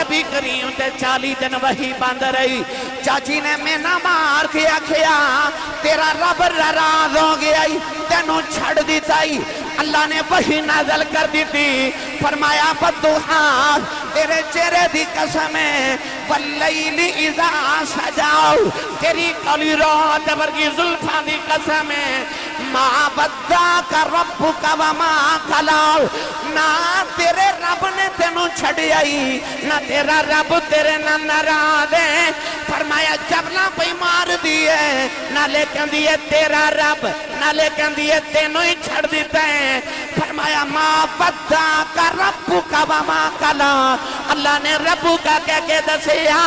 نبی کریم تے 40 دن وحی بند رہی چاچی نے مینا مار کے آکھیا تیرا رب ناراض ہو گیا تینوں چھڑ دیتا اللہ نے وحی نازل کر دیتی فرمایا بدوحا تیرے چہرے دی قسم ہے واللیل اذا سجاؤ تیری کلی رات ورگی زلفاں دی قسم ہے ما بداک ربک وما قلاؤ نہ تیرے رب نے تینوں چھڑی آئی نہ تیرا رب تیرے نہ ناراض ہے فرمایا جب نہ پہ مار دیئے نہ لیکن دیئے تیرا رب نہ لیکن دیئے تینوں ہی چھڑ دیتے ہیں فرمایا ما بداک ربک وما قلاؤ اللہ نے رب کا کہہ کے دسیا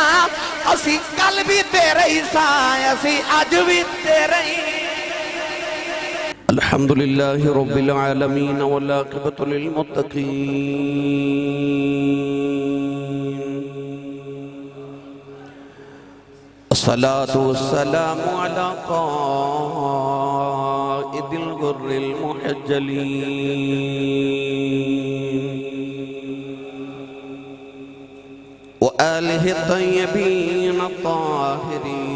اسی کل بھی تیرے ہی سائے اسی آج بھی تیرے ہی الحمدللہ رب العالمین والعاقبۃ للمتقین الصلاة والسلام على قائد الغر المحجلين وآله الطيبين الطاهرين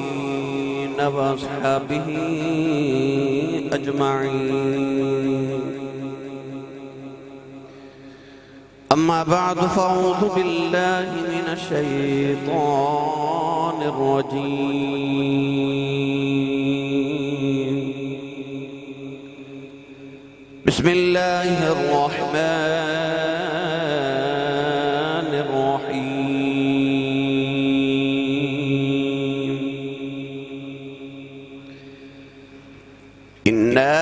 وأصحابه أجمعين أما بعد فأعوذ بالله من الشيطان الرجيم بسم الله الرحمن الرحيم إنا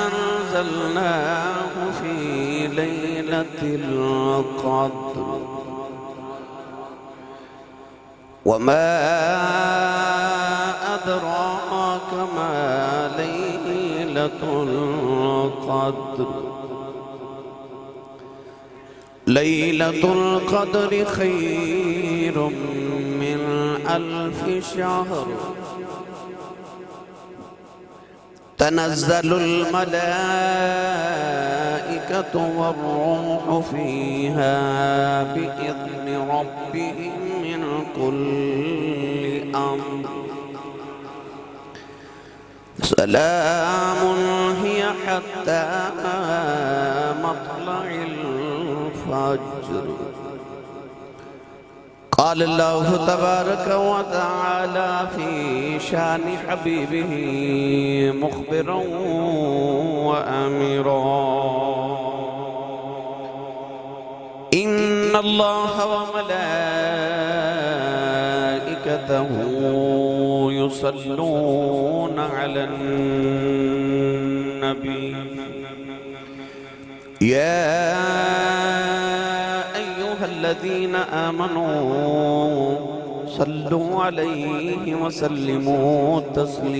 أنزلناه في ليلة القدر وما أدراك ما ليلة القدر ليلة القدر خير من 1000 شهر تنزل الملائكة والروح فيها بإذن ربهم من كل أمر سلام هي حتى مطلع الفجر قال الله تبارك وتعالى في شان حبيبه مخبرا وأميرا إن الله وملائكته يصلون على النبي يا أيها الذين آمنوا صلوا عليه وسلموا تسليما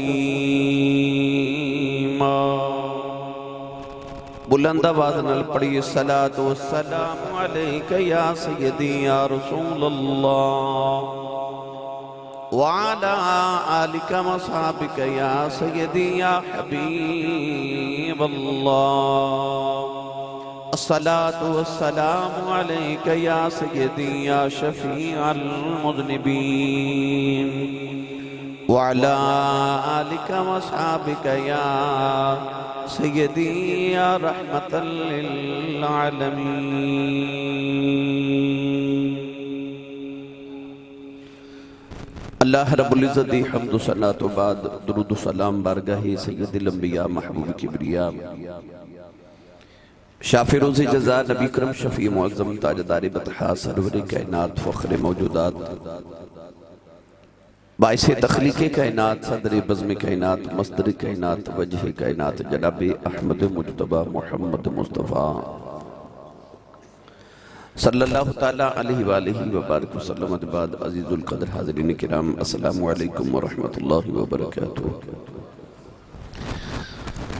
بلند آواز نال پڑھی الصلاة والسلام علیک یا سیدی یا رسول اللہ وعلى آلك وصحابك يا سيدي يا حبيب الله الصلاة والسلام عليك يا سيدي يا شفيع المذنبين وعلى آلك وصحابك يا سيدي يا رحمة للعالمين اللہ رب العزت دی حمد و ثنا تو بعد درود و سلام بارگاہ سید الانبیاء محبوب کبریا شافع روز جزا نبی کرم شفیع معظم تاجدار بطحا سرور کائنات فخر موجودات باعث تخلیق کائنات صدر بزم کائنات مصدر کائنات وجہ کائنات جناب احمد مجتبہ محمد مصطفیٰ صلی اللہ تعالیٰ علیہ وآلہ وبارک وسلم بعد عزیز القدر حاضرین کرام السلام علیکم ورحمت اللہ وبرکاتہ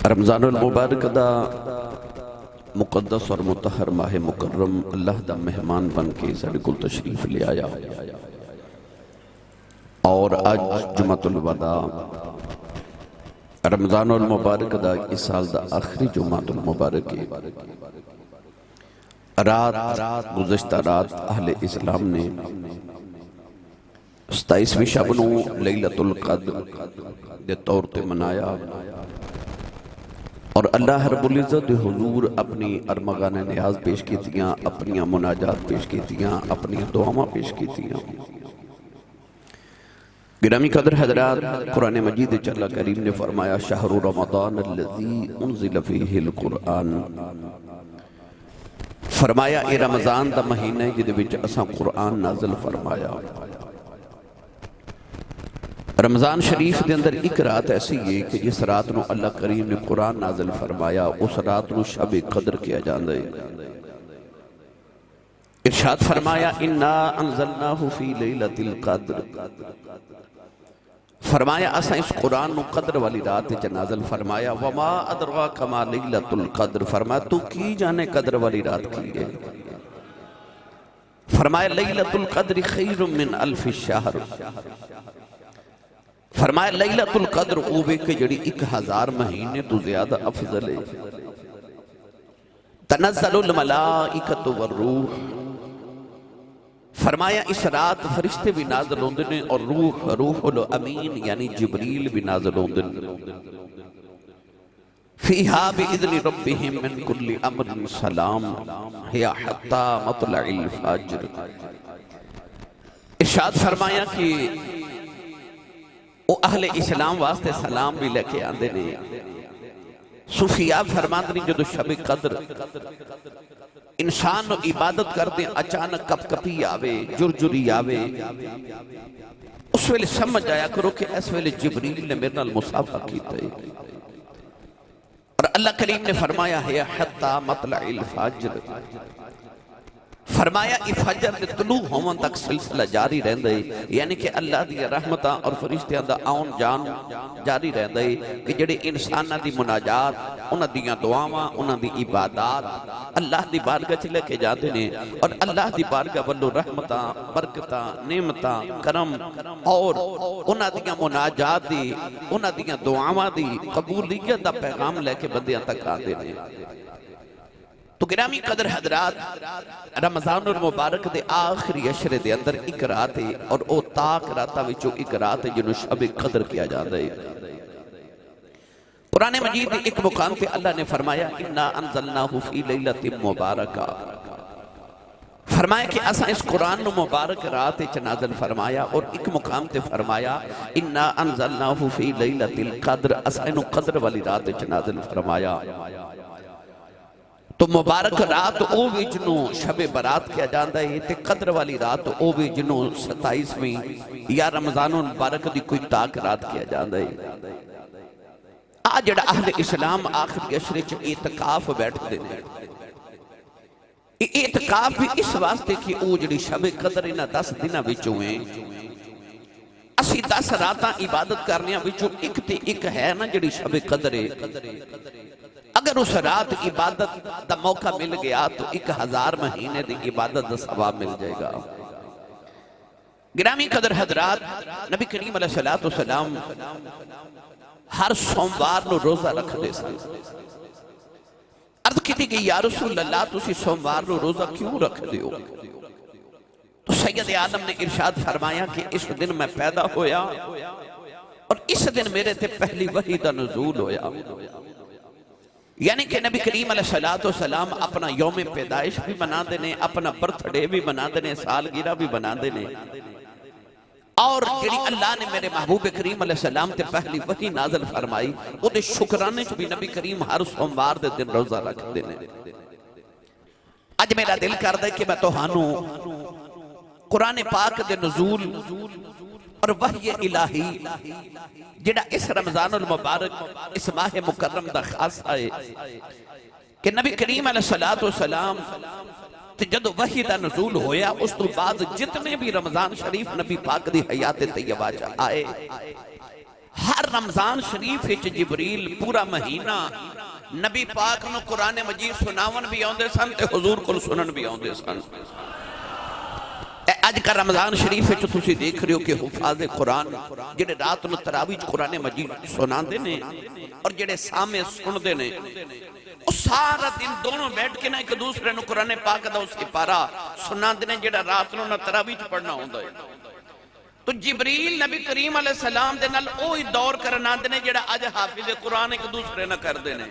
رمضان المبارک دا مقدس اور مطہر ماہ مکرم اللہ دا مہمان بن کے ساڑھے کل تشریف لے آیا اور آج جمعۃ الوداع رمضان المبارک دا اس سال دا آخری جمعۃ المبارک گزشتہ رات اہل اسلام نے 27ویں شب نو لیلۃ القدر دے طور تے منایا اور اللہ رب العزت دے حضور اپنی ارمغان نیاز پیش کیتیاں، اپنی مناجات پیش کیتیاں، اپنی دعاواں پیش کیتیاں۔ گرامی قدر حضرات، قرآن مجید اللہ کریم نے فرمایا شہر رمضان الذی انزل فیہ القرآن، فرمایا اے رمضان دا مہینہ ہے جدے وچ اساں قرآن نازل فرمایا۔ رمضان شریف دے اندر ایک رات ایسی ہے کہ جس رات نو اللہ کریم نے قرآن نازل فرمایا اس رات نو شب قدر کیا جاندے۔ ارشاد فرمایا انا انزلناہ فی لیلۃ القدر، فرمایا اساں اس قرآن نو قدر والی رات وچ نازل فرمایا۔ وما ادراک ما لیلۃ القدر، فرمایا تو کی جانے قدر والی رات کی ہے؟ فرمایا لیلۃ القدر خیر من الف شہر، فرمایا لیلۃ القدر اوے کہ جڑی 1000 مہینے تو زیادہ افضل ہے۔ تنزل الملائکۃ والروح، فرمایا اس رات فرشتے بھی نازل ہوندے نے اور روح الامین یعنی جبریل بھی نازل ہوندے نے۔ فیہا باذن ربہم من کل امر سلام ہی حتی مطلع الفجر۔ ارشاد فرمایا کہ وہ اہل اسلام واسطے سلام بھی لے کے آندے نے۔ صوفیاء فرماتے ہیں جدو شب قدر انسان نو عبادت کر دیں اچانک کپ کپی آوے، جرجری آوے، اس ویلے سمجھ آیا کرو کہ اس ویلے جبریل نے میرے نال مصافحہ کیتا ہے۔ اور اللہ کریم نے فرمایا ہے حتی مطلع الفجر، فرمایا فجر دے طلوع ہون تک سلسلہ جاری رہندا ہے، یعنی کہ اللہ دی رحمتاں اور فرشتیاں دا آن جان جاری رہندا ہے کہ جڑے انساناں دی مناجات، انہاں دیاں دعاواں، انہاں دی عبادات اللہ دی بارگاہ چ لے کے جاندے نے اور اللہ دی بارگاہ والو رحمتاں، برکتاں، نعمتاں، کرم اور انہاں دیاں مناجات دی، انہاں دیاں دعاواں دی قبولیت دا پیغام لے کے بندیاں تک آندے نے۔ تو گرامی قدر حضرات، رمضان المبارک دے آخری عشرے دے اندر ایک رات ہے اور او تاک راتاں وچوں ایک رات ہے جنہوں شب قدر کیا جاتا ہے۔ قرآن مجید ایک مقام پہ اللہ نے فرمایا انا انزلناہ فی لیلۃ مبارکہ، فرمایا کہ اساں اس قرآن نو مبارک رات وچ نازل فرمایا، اور ایک مقام تے فرمایا انا انزلناہ فی لیلۃ القدر، اساں انو قدر والی رات وچ نازل فرمایا۔ تو مبارک رات او بھی جنوں شب برات کیا جاندہ ہے، تے قدر والی رات او بھی جنوں 27ویں یا رمضان المبارک دی کوئی تاک رات کیا جاندہ ہے۔ آج جڑا اہل اسلام آخری عشرے چ اعتکاف بیٹھ دے نے، اعتکاف بھی اس واسطے کہ او جڑی شب قدر انہاں 10 دناں وچوں ہیں، اسی 10 راتاں عبادت کرنیاں وچوں ایک تے ایک ہے نا جڑی شب قدر ہے۔ اگر اس رات عبادت دا موقع مل گیا تو 1000 مہینے دی عبادت دا ثواب مل جائے گا۔ گرامی قدر حضرات، نبی کریم علیہ السلام ہر سوموار نو روزہ رکھ دے سن۔ عرض کی گئی یا رسول اللہ تسی سوموار نو روزہ کیوں رکھ دیو؟ تو سید عالم نے ارشاد فرمایا کہ اس دن میں پیدا ہویا اور اس دن میرے تے پہلی وحی دا نزول ہویا۔ یعنی کہ نبی کریم علیہ السلام اپنا یوم پیدائش بھی بنا دینے، اپنا برتھ ڈے بھی بنا دینے، سالگرہ بھی بنا دینے، اور جڑی اللہ نے میرے محبوب کریم علیہ السلام تے پہلی وحی نازل فرمائی وہ دے شکرانے بھی نبی کریم ہر سوموار دے دن روزہ رکھ دینے۔ اج میرا دل کر دے کہ میں توہانوں قرآن پاک دے نزول اور وحی الہی جڑا اس رمضان المبارک اس ماہ مکرم دا خاص آئے کہ نبی کریم علیہ السلام جدو وحی دا نزول ہویا اس تو بعد جتنے بھی رمضان شریف نبی پاک دی حیات طیبہ آئے، ہر رمضان شریف جبریل پورا مہینہ نبی پاک نو قرآن مجید سناون بھی آندے سن تے حضور کو سنن بھی آندے سن۔ اج کا رمضان شریف وچ تسی دیکھ رہے ہو کہ حفاظ قرآن جڑے رات نو تراویح قرآن مجید سناندے نے اور جڑے سامنے سندے نے وہ سارا دن دونوں بیٹھ کے نہ ایک دوسرے نو قرآن پاک دا اس پارا سناندے نے جڑا رات نو نہ تراویح پڑھنا ہوندا ہے. تو جبریل نبی کریم علیہ السلام دے نال اوہی دور کرنا آندے نے جڑا اج حافظ قرآن ایک دوسرے نہ کر دے نے.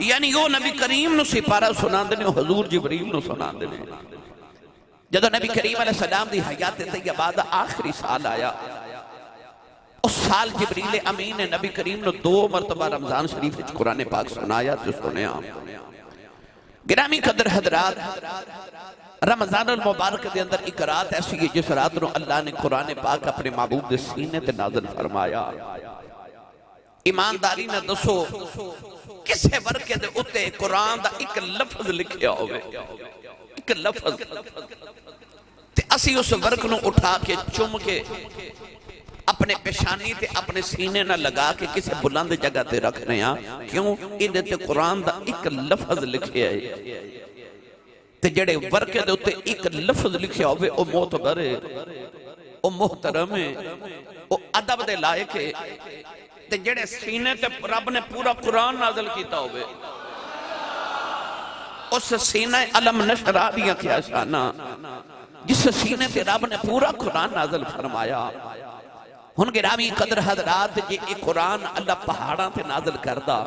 یعنی وہ نبی کریم نو سپارہ سناندے نے حضور جبریل نو سناندے نے. جدو نبی کریم علیہ السلام دی حیات طیبہ دا آخری سال آیا اس سال جبریل امین نے نبی کریم نو 2 مرتبہ رمضان شریف وچ قرآن پاک سنایا جو سنیا. گرامی قدر حضرات رمضان المبارک دے اندر ایک رات ایسی ہے جس رات نو اللہ نے قرآن پاک اپنے محبوب دے سینے تے نازل فرمایا. ایمانداری نہ دسو کسے ورقے دے اتے قرآن دا ایک لفظ لکھیا ہوئے ایک لفظ تے اسی اس ورق نو اٹھا کے چم کے اپنے پیشانی تے اپنے سینے نہ لگا کے کسے بلند جگہ تے رکھ رہے ہیں. کیوں اندے تے قرآن دا ایک لفظ لکھیا ہے تے جڑے ورقے دے اتے ایک لفظ لکھیا ہوئے او معتبر ہے او محترم ہے او ادب دے لائق ہے. تے جڑے سینے تے رب نے پورا قرآن نازل کیتا ہوئے اس سینہ علم نشرہ دیا کیا شانہ جس سینے تے رب نے پورا قرآن نازل فرمایا. ہن گرامی قدر حضرات جی ایک قرآن اللہ پہاڑاں تے نازل کردہ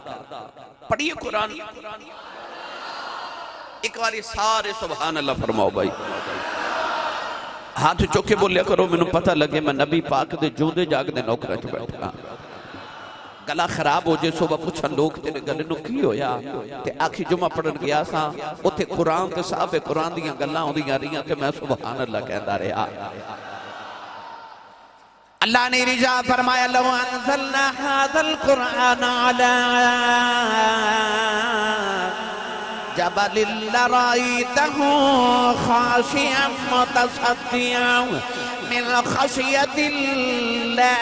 پڑھیے قرآن ایک باری سارے سبحان اللہ فرماؤ بھائی. ہاتھ چوکے بولیا کرو میں نے پتہ لگے میں نبی پاک دے جو دے جاگ دے نوکرہ چ بیٹھا گلا خراب ہو جائے صبح پوچھا لوگ تیرے گلے نو کی ہویا تے آکھی جمعہ پڑھن گیا سا اتے قرآن تے صاحب قرآن دیاں گلاں ہوں دیاں رہیاں تے میں سبحان اللہ کہندا رہا. اللہ نے رجا فرمایا لو انزلنا هذا القرآن على جبل لرأيته خاشعا متصدعا من خشية الله.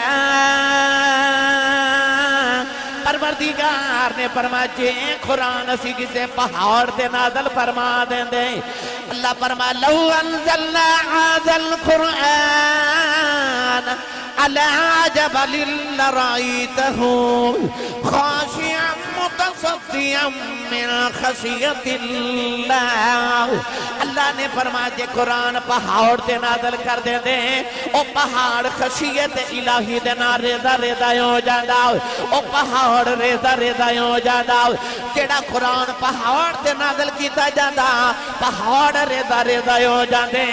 پروردگار نے فرمایا جے قرآن اسی کسے پہاڑ تے نازل فرما دیں دے. اللہ فرمایا لو انزلنا هذا القرآن على جبل لرأيته خاشعا متصدعا من خشية الله. اللہ نے فرمایا جے قرآن پہاڑ تے نازل کر دیں دے او پہاڑ خشیت الہی دے نا ریزہ ریزہ ہو جاندہ او پہاڑ ریزہ ریزہ ہو جاندہ. جیڑا قرآن پہاڑ تے نازل کیتا جاندہ پہاڑ ریزہ ریزہ ہو جاندے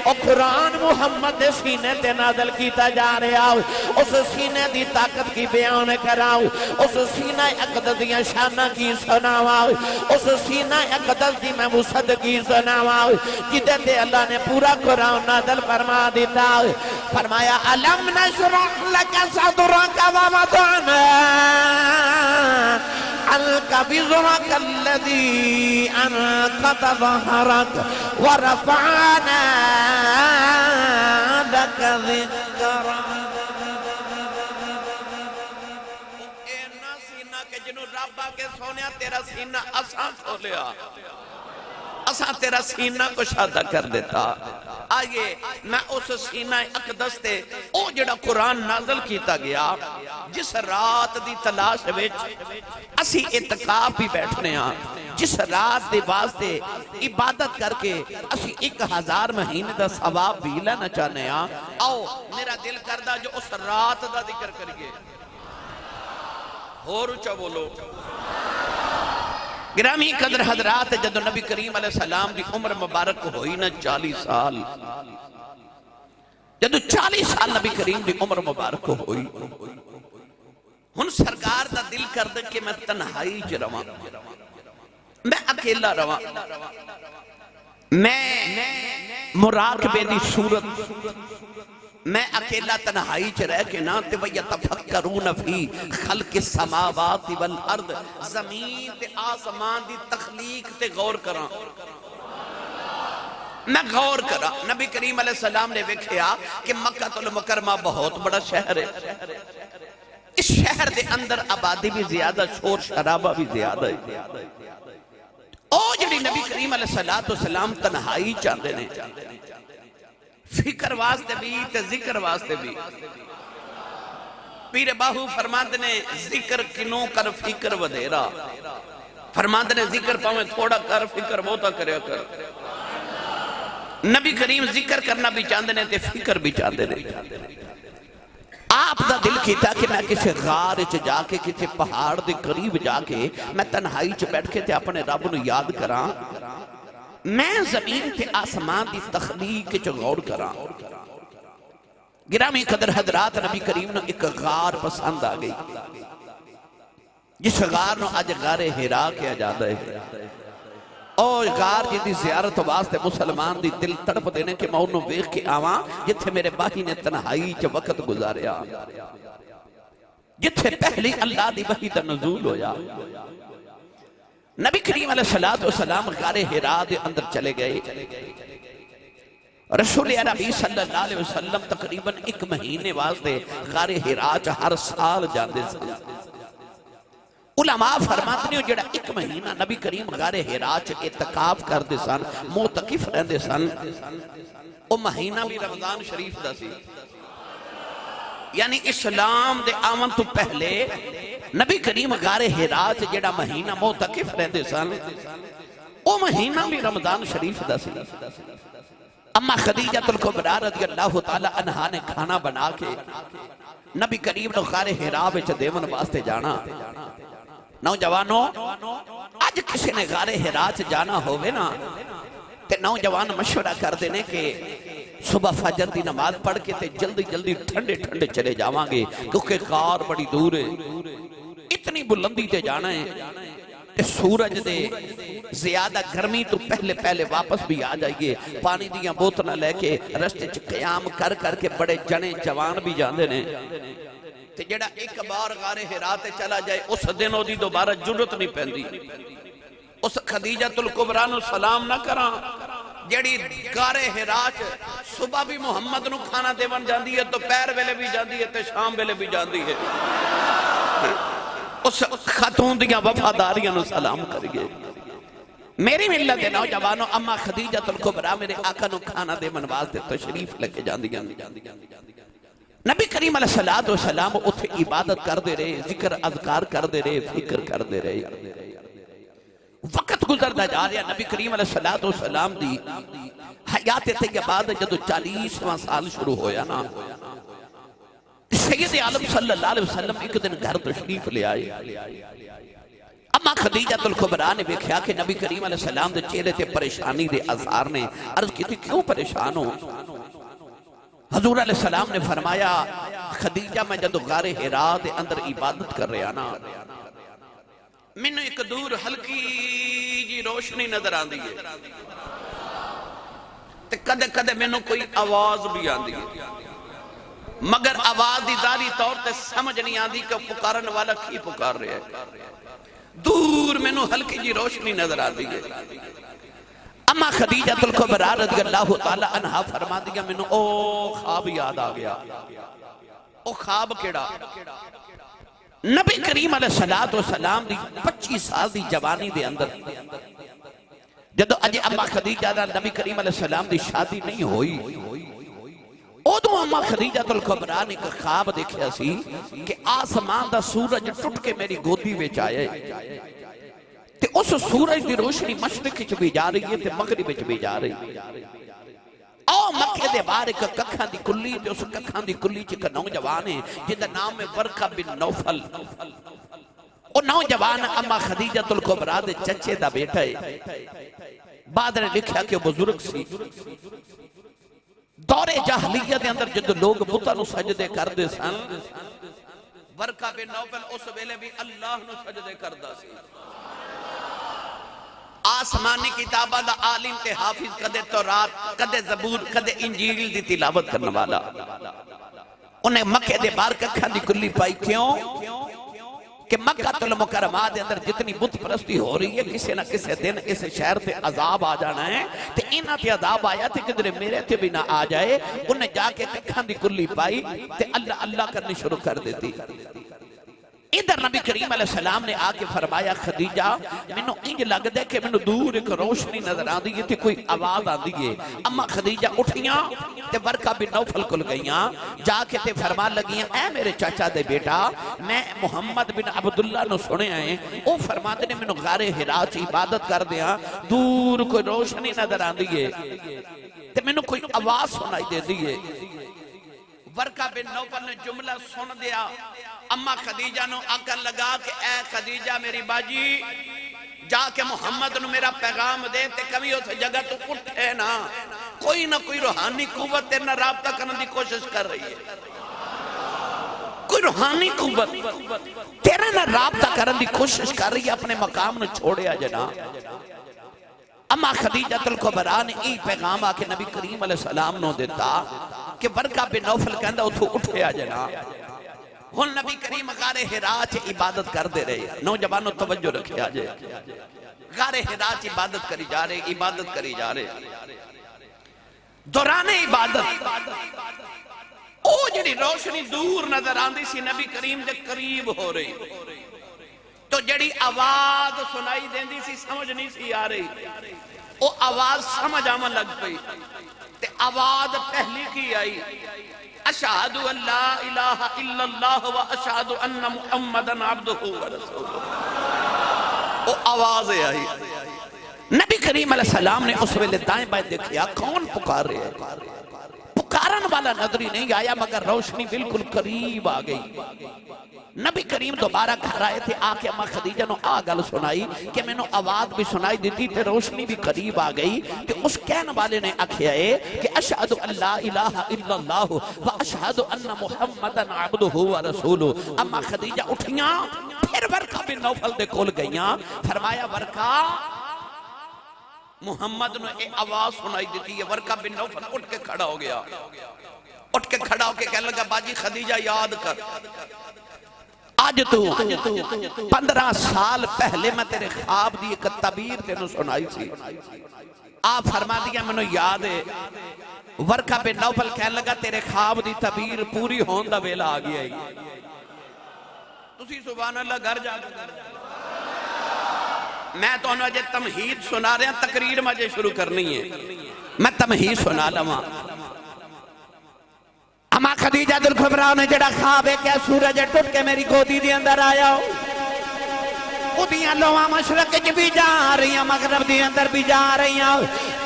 او قرآن محمد دے سینے تے نازل کیتا جا رہا اس سینے دی طاقت کی بیان کراؤ اس سینہ اقدس دی شانہ کی سناواؤ اس سینہ اقدس دی میں وسعت کی سناواؤ جدے تے اللہ نے پورا قرآن نازل فرما دیتا. فرمایا علم نشرح لک صدرک ووضعنا عنک وزرک الذی انقض ظہرک ورفعنا لک ذکرک. جنہوں رب آکے سونیا تیرا سینہ اساں کھولیا اساں تیرا سینہ کو شادہ کر دیتا. آئیے میں اس سینہ اقدس تے او جڑا قرآن نازل کیتا گیا جس رات دی تلاش وچ اسی اعتکاف بھی بیٹھنے ہاں جس رات دے واسطے عبادت کر کے اسی 1000 مہینے دا ثواب بھی لینا چاہنے ہاں. آؤ میرا دل کردہ جو اس رات دا ذکر کریے اور اچھا بولو. گرامی قدر حضرات جدو نبی کریم علیہ السلام دی عمر مبارک ہوئی نا 40 سال جدو 40 سال نبی کریم دی عمر مبارک ہوئی ہن سرکار دا دل کردہ کہ میں تنہائی چ رواں میں اکیلا رواں میں مراقبے دی صورت میں اکیلا تنہائی چ رہ کے نہ تے وَيَتَفَكَّرُونَ فِي خَلْقِ السَّمَاوَاتِ وَالْأَرْضِ زمین تے آسمان دی تخلیق تے غور کراں. میں غور کرا نبی کریم علیہ السلام نے ویکھیا کہ مکہ المکرمہ بہت بڑا شہر ہے. اس شہر دے اندر آبادی بھی زیادہ شور شرابہ بھی زیادہ ہے. او جڑی نبی کریم علیہ السلام تنہائی چاہتے نے فکر واسطے بھی تے ذکر واسطے بھی پیر باہو فرماند نے ذکر کنوں کر فکر ودھیرا فرماند نے ذکر پاویں تھوڑا کر فکر بہتا کریا کر نبی کریم ذکر کرنا بھی چاہتے ہیں تے فکر بھی چاہتے ہیں آپ دا دل کیتا کہ میں کسی غار چ جا کے کسی پہاڑ دے قریب جا کے میں تنہائی چ بیٹھ کے تے اپنے رب نو یاد کراں میں زمین تے آسمان دی تخلیق چ غور کراں گرامی قدر حضرات نبی کریم نو ایک غار پسند آ گئی جس غار نو اج غار ہرا کیا جاتا ہے اور غار جی دی زیارت واسطے مسلمان دی دل تڑپ دینے کہ میں انہوں ویکھ کے آواں جتھے میرے باہی نے تنہائی چ وقت گزاریا جتھے پہلی اللہ دی وحی دا نزول ہویا نبی کریم علیہ السلام غار ہرا دے اندر چلے گئے رسول عربی صلی اللہ علیہ وسلم تقریباً 1 مہینے واسطے غار ہرا چ ہر سال جاندے سے علماء فرماتے ہیں جڑا 1 مہینہ نبی کریم غار ہرا چ اعتکاف کردے سن معتکف رہندے سن او مہینہ بھی رمضان شریف دا سی یعنی اسلام دے آمن تو پہلے نبی کریم غار ہرا چ جڑا مہینہ معتکف رہندے سن او مہینہ بھی رمضان شریف دا سی اما خدیجہ الکبریٰ رضی اللہ تعالی عنہا نے کھانا بنا کے نبی کریم نو غار ہرا وچ دیون واسطے جانا نوجوانوں آج کسی نے غار ہرا چ جانا ہوئے نا تے نوجوان مشورہ کر دینے کہ صبح فجر دی نماز پڑھ کے تے جلدی جلدی ٹھنڈے ٹھنڈے چلے جاواں گے کیونکہ غار بڑی دور ہے اتنی بلندی تے جانا ہے تے سورج دے زیادہ گرمی تو پہلے واپس بھی آ جائیے پانی دیاں بوتنا لے کے رستے چ قیام کر کے بڑے جنے جوان بھی جاندے نے تے جڑا ایک بار غار ہرا تے چلا جائے اس دن او دی دوبارہ جرت نہیں پیندی اس خدیجہ الکبریٰ نو سلام نہ کراں جڑی غار ہرا چ صبح بھی محمد نو کھانا دیون جاندی ہے تو پیر ویلے بھی جاندی ہے تے شام ویلے بھی جاندی ہے اس خاتون دیاں وفاداریاں نو سلام کریے میری ملت دے نوجوانوں اما خدیجہ الکبریٰ میرے آقا نو کھانا دیون واسطے تشریف لے کے جاندی نبی کریم علیہ السلام اتھے عبادت کر دے رہے ذکر اذکار کر دے رہے فکر کر دے رہے وقت گزردا جا رہا نبی کریم علیہ السلام دی حیات طیبہ جدو 40واں سال شروع ہویا نا سید عالم صلی اللہ علیہ وسلم ایک دن گھر تشریف لے آئے اما خدیجہ الکبریٰ نے دیکھا کہ نبی کریم علیہ السلام دے چہرے تے پریشانی دے آثار نے عرض کی تھی کیوں پریشان ہو حضور علیہ السلام نے فرمایا خدیجہ میں جدو غار ہرا دے اندر عبادت کر رہا نا مینوں ایک دور ہلکی جی روشنی نظر آندی ہے تے کدے کدے مینوں کوئی آواز بھی آندی ہے مگر آواز دی داری طور تے سمجھ نہیں آندی کہ پکارن والا کی پکار رہا ہے دور مینوں ہلکی جی روشنی نظر آندی ہے اما خدیجہ الکبریٰ رضی اللہ تعالی عنہا فرما دیا مینوں او خواب یاد آ گیا او خواب کیڑا نبی کریم علیہ السلام دی 25 سال دی جوانی دے اندر جدو اجے اما خدیجہ نبی کریم علیہ السلام دی شادی نہیں ہوئی ادو اما خدیجہ الکبریٰ نے ایک خواب دیکھا سی کہ آسمان دا سورج ٹوٹ کے میری گودی وچ آئے تے اس سورج دی روشنی مشرق چ بھی جا رہی ہے تے مغرب چ بھی جا رہی ہے او مکے دے باہر ایک ککھاں دی کلی تے اس ککھاں دی کلی چ ایک نوجوان ہے جس دا نام ہے ورقہ بن نوفل او نوجوان اما خدیجہ الکبریٰ دے چچے دا بیٹا ہے بعد نے لکھا کہ وہ بزرگ سی دور جاہلیت دے اندر جد لوگ بتاں نو سجدے کردے سن ورقہ بن نوفل اس ویلے بھی اللہ نو سجدے کردا سی آسمانی کتابہ دا عالم تے حافظ کدے تورات کدے زبور کدے انجیل دی تلاوت کرنے والا انہیں مکہ دے بار ککھاں دی کلی پائی کیوں کہ مکہ المکرمہ دے اندر جتنی بت پرستی ہو رہی ہے کسی نہ کسی دن اس شہر تے عذاب آ جانا ہے تے انہاں تے عذاب آیا تے کدھر میرے تے بھی نہ آ جائے انہیں جا کے ککھاں دی کلی پائی تے اللہ اللہ کرنی شروع کر دیتی ادھر نبی کریم علیہ السلام نے آ کے فرمایا خدیجہ مینوں انج لگدا ہے کہ مینوں دور ایک روشنی نظر آندی ہے تے کوئی آواز آندی ہے. اما خدیجہ اٹھیاں تے ورقہ بن نوفل کول گئیاں, جا کے تے فرمان لگیاں اے میرے چاچا دے بیٹا میں محمد بن عبداللہ نو سنیا ہے او فرماندے نے مینوں غار حرا چ عبادت کر دیاں دور کوئی روشنی نظر آندی ہے تے مینوں کوئی آواز سنائی دیندی ہے. ورقہ بن نوفل نے جملہ سن دیا. اما خدیجہ نو آکن لگا کہ اے خدیجہ میری باجی جا کے محمد نو میرا پیغام دے تے کبھی اس جگہ تو اٹھے نا, کوئی نہ کوئی روحانی قوت تیرے نہ رابطہ کرنے دی کوشش کر رہی ہے, کوئی روحانی قوت تیرے نہ رابطہ کرنے دی کوشش کر رہی ہے, اپنے مقام نو چھوڑے جنا. اما خدیجہ الکبریٰ نے ای پیغام آ کے نبی کریم علیہ السلام نو دیتا کہ ورقہ بن نوفل کہندا اتھو اٹھے جنا. ہن نبی کریم غار حرا چ عبادت کر دے رہے. نوجوانوں توجہ رکھے آجے, غار حرا چ عبادت کری جا رہے, عبادت کری جا رہے. دوران عبادت او جڑی روشنی دور نظر آندی سی نبی کریم دے قریب ہو رہی, تو جڑی آواز سنائی دیندی سی سمجھ نہیں سی آ رہی, او آواز سمجھ آمن لگ پئی. تے آواز پہلی کی آئی اشہدو ان لا الہ الا اللہ و اشہدو ان محمدن عبدہ و رسولہ. او آواز آئی. نبی کریم علیہ السلام نے اس ویلے دائیں بائیں دیکھیا کون پکار رہے ہیں. پکارن والا نظری نہیں آیا مگر روشنی بالکل قریب آ گئی. نبی کریم دوبارہ گھر آئے تھے, آ کے اما خدیجہ نو گل سنائی کہ میں نو آواز بھی سنائی دیتی تے روشنی بھی قریب آ گئی. کہ اس کہن والے نے آکھیا ہے کہ اشہد ان لا الہ الا اللہ و اشہد ان محمدن عبدہ و رسولہ. اما خدیجہ اٹھیاں پھر ورقہ بن نوفل دے کول گئیاں, فرمایا ورقہ محمد نے ایک آواز سنائی دیتی ہے. ورقہ بن نوفل اٹھ کے کھڑا ہو گیا, اٹھ کے کھڑا ہو کے کہنے لگا باجی خدیجہ یاد کر, آج تو 15 سال پہلے میں تیرے خواب دی ایک تعبیر تینوں سنائی سی. آپ فرما دیا میں نے یاد ہے. ورقہ بن نوفل کہنے لگا تیرے خواب دی تعبیر پوری ہون دا ویلا آ گیا ہے. تسی سبحان اللہ گھر جا کر میں تو انہوں نے تمہید سنا رہے ہیں, تقریر مجھے شروع کرنی ہے, میں تمہید سنا لما. اما خدیجہ الکبریٰ نے جڑا خواب ہے کہ سورج ٹوٹ کے میری گودی دے اندر آیا ہو, اُدیاں لوہاں مشرق جی بھی جا رہی ہیں, مغرب دے اندر بھی جا رہی ہیں.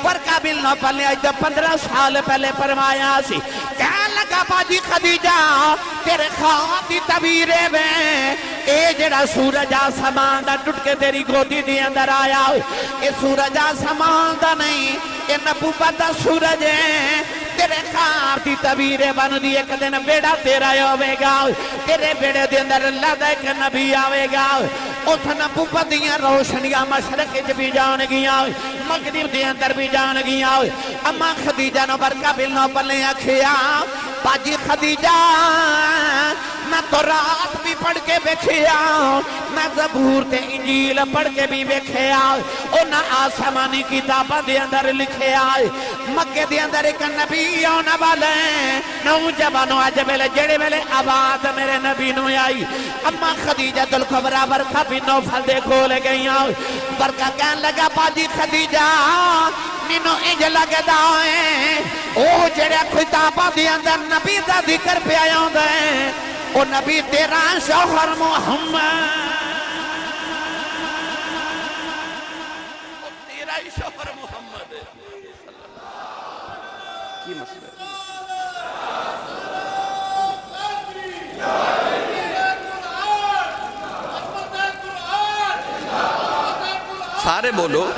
ورقہ بن نوفل نے آج 15 سال پہلے فرمایا سی. کہنے لگا باجی خدیجہ تیرے خواب دی تعبیریں میں اے جڑا سورج آسمان دا ٹوٹ کے تیری گودی دے اندر آیا ہو, اے سورج آسمان دا نہیں, اے نبوت دا سورج ہے. تیرے خواب دی تعبیریں بن دی ایک دن بیڑا تیرا ہوے گا, تیرے بیڑے دے اندر اللہ دا ایک نبی آوے گا. اس نبوت دیاں روشنیاں مشرق وچ بھی جان گیاں, مغرب دے اندر بھی جان گیاں. اما خدیجہ نو ورقہ بن نوفل نے آکھیا باجی خدیجہ میں تو رات بھی پڑھ کے بیکھیا, میں زبور تے انجیل پڑھ کے بھی بیکھیا, اونا آسمانی کتاباں دے اندر لکھیا مکے دے اندر ایک نبی آنا والے نوجوانوں آج ویلے جڑے ویلے آواز میرے نبی نو آئی. اما خدیجہ الکبریٰ ورقہ بن نوفل دے کول گئیاں. ورقہ کہنے لگا باجی خدیجہ مینوں انج لگدا ہے او جڑا کتاباں دے اندر نبی دا ذکر پیا ہوندا ہے او نبی تیرا شوہر محمد, تیرا ہی شوہر محمد ہے. کی مسئلہ ہے سارے بولو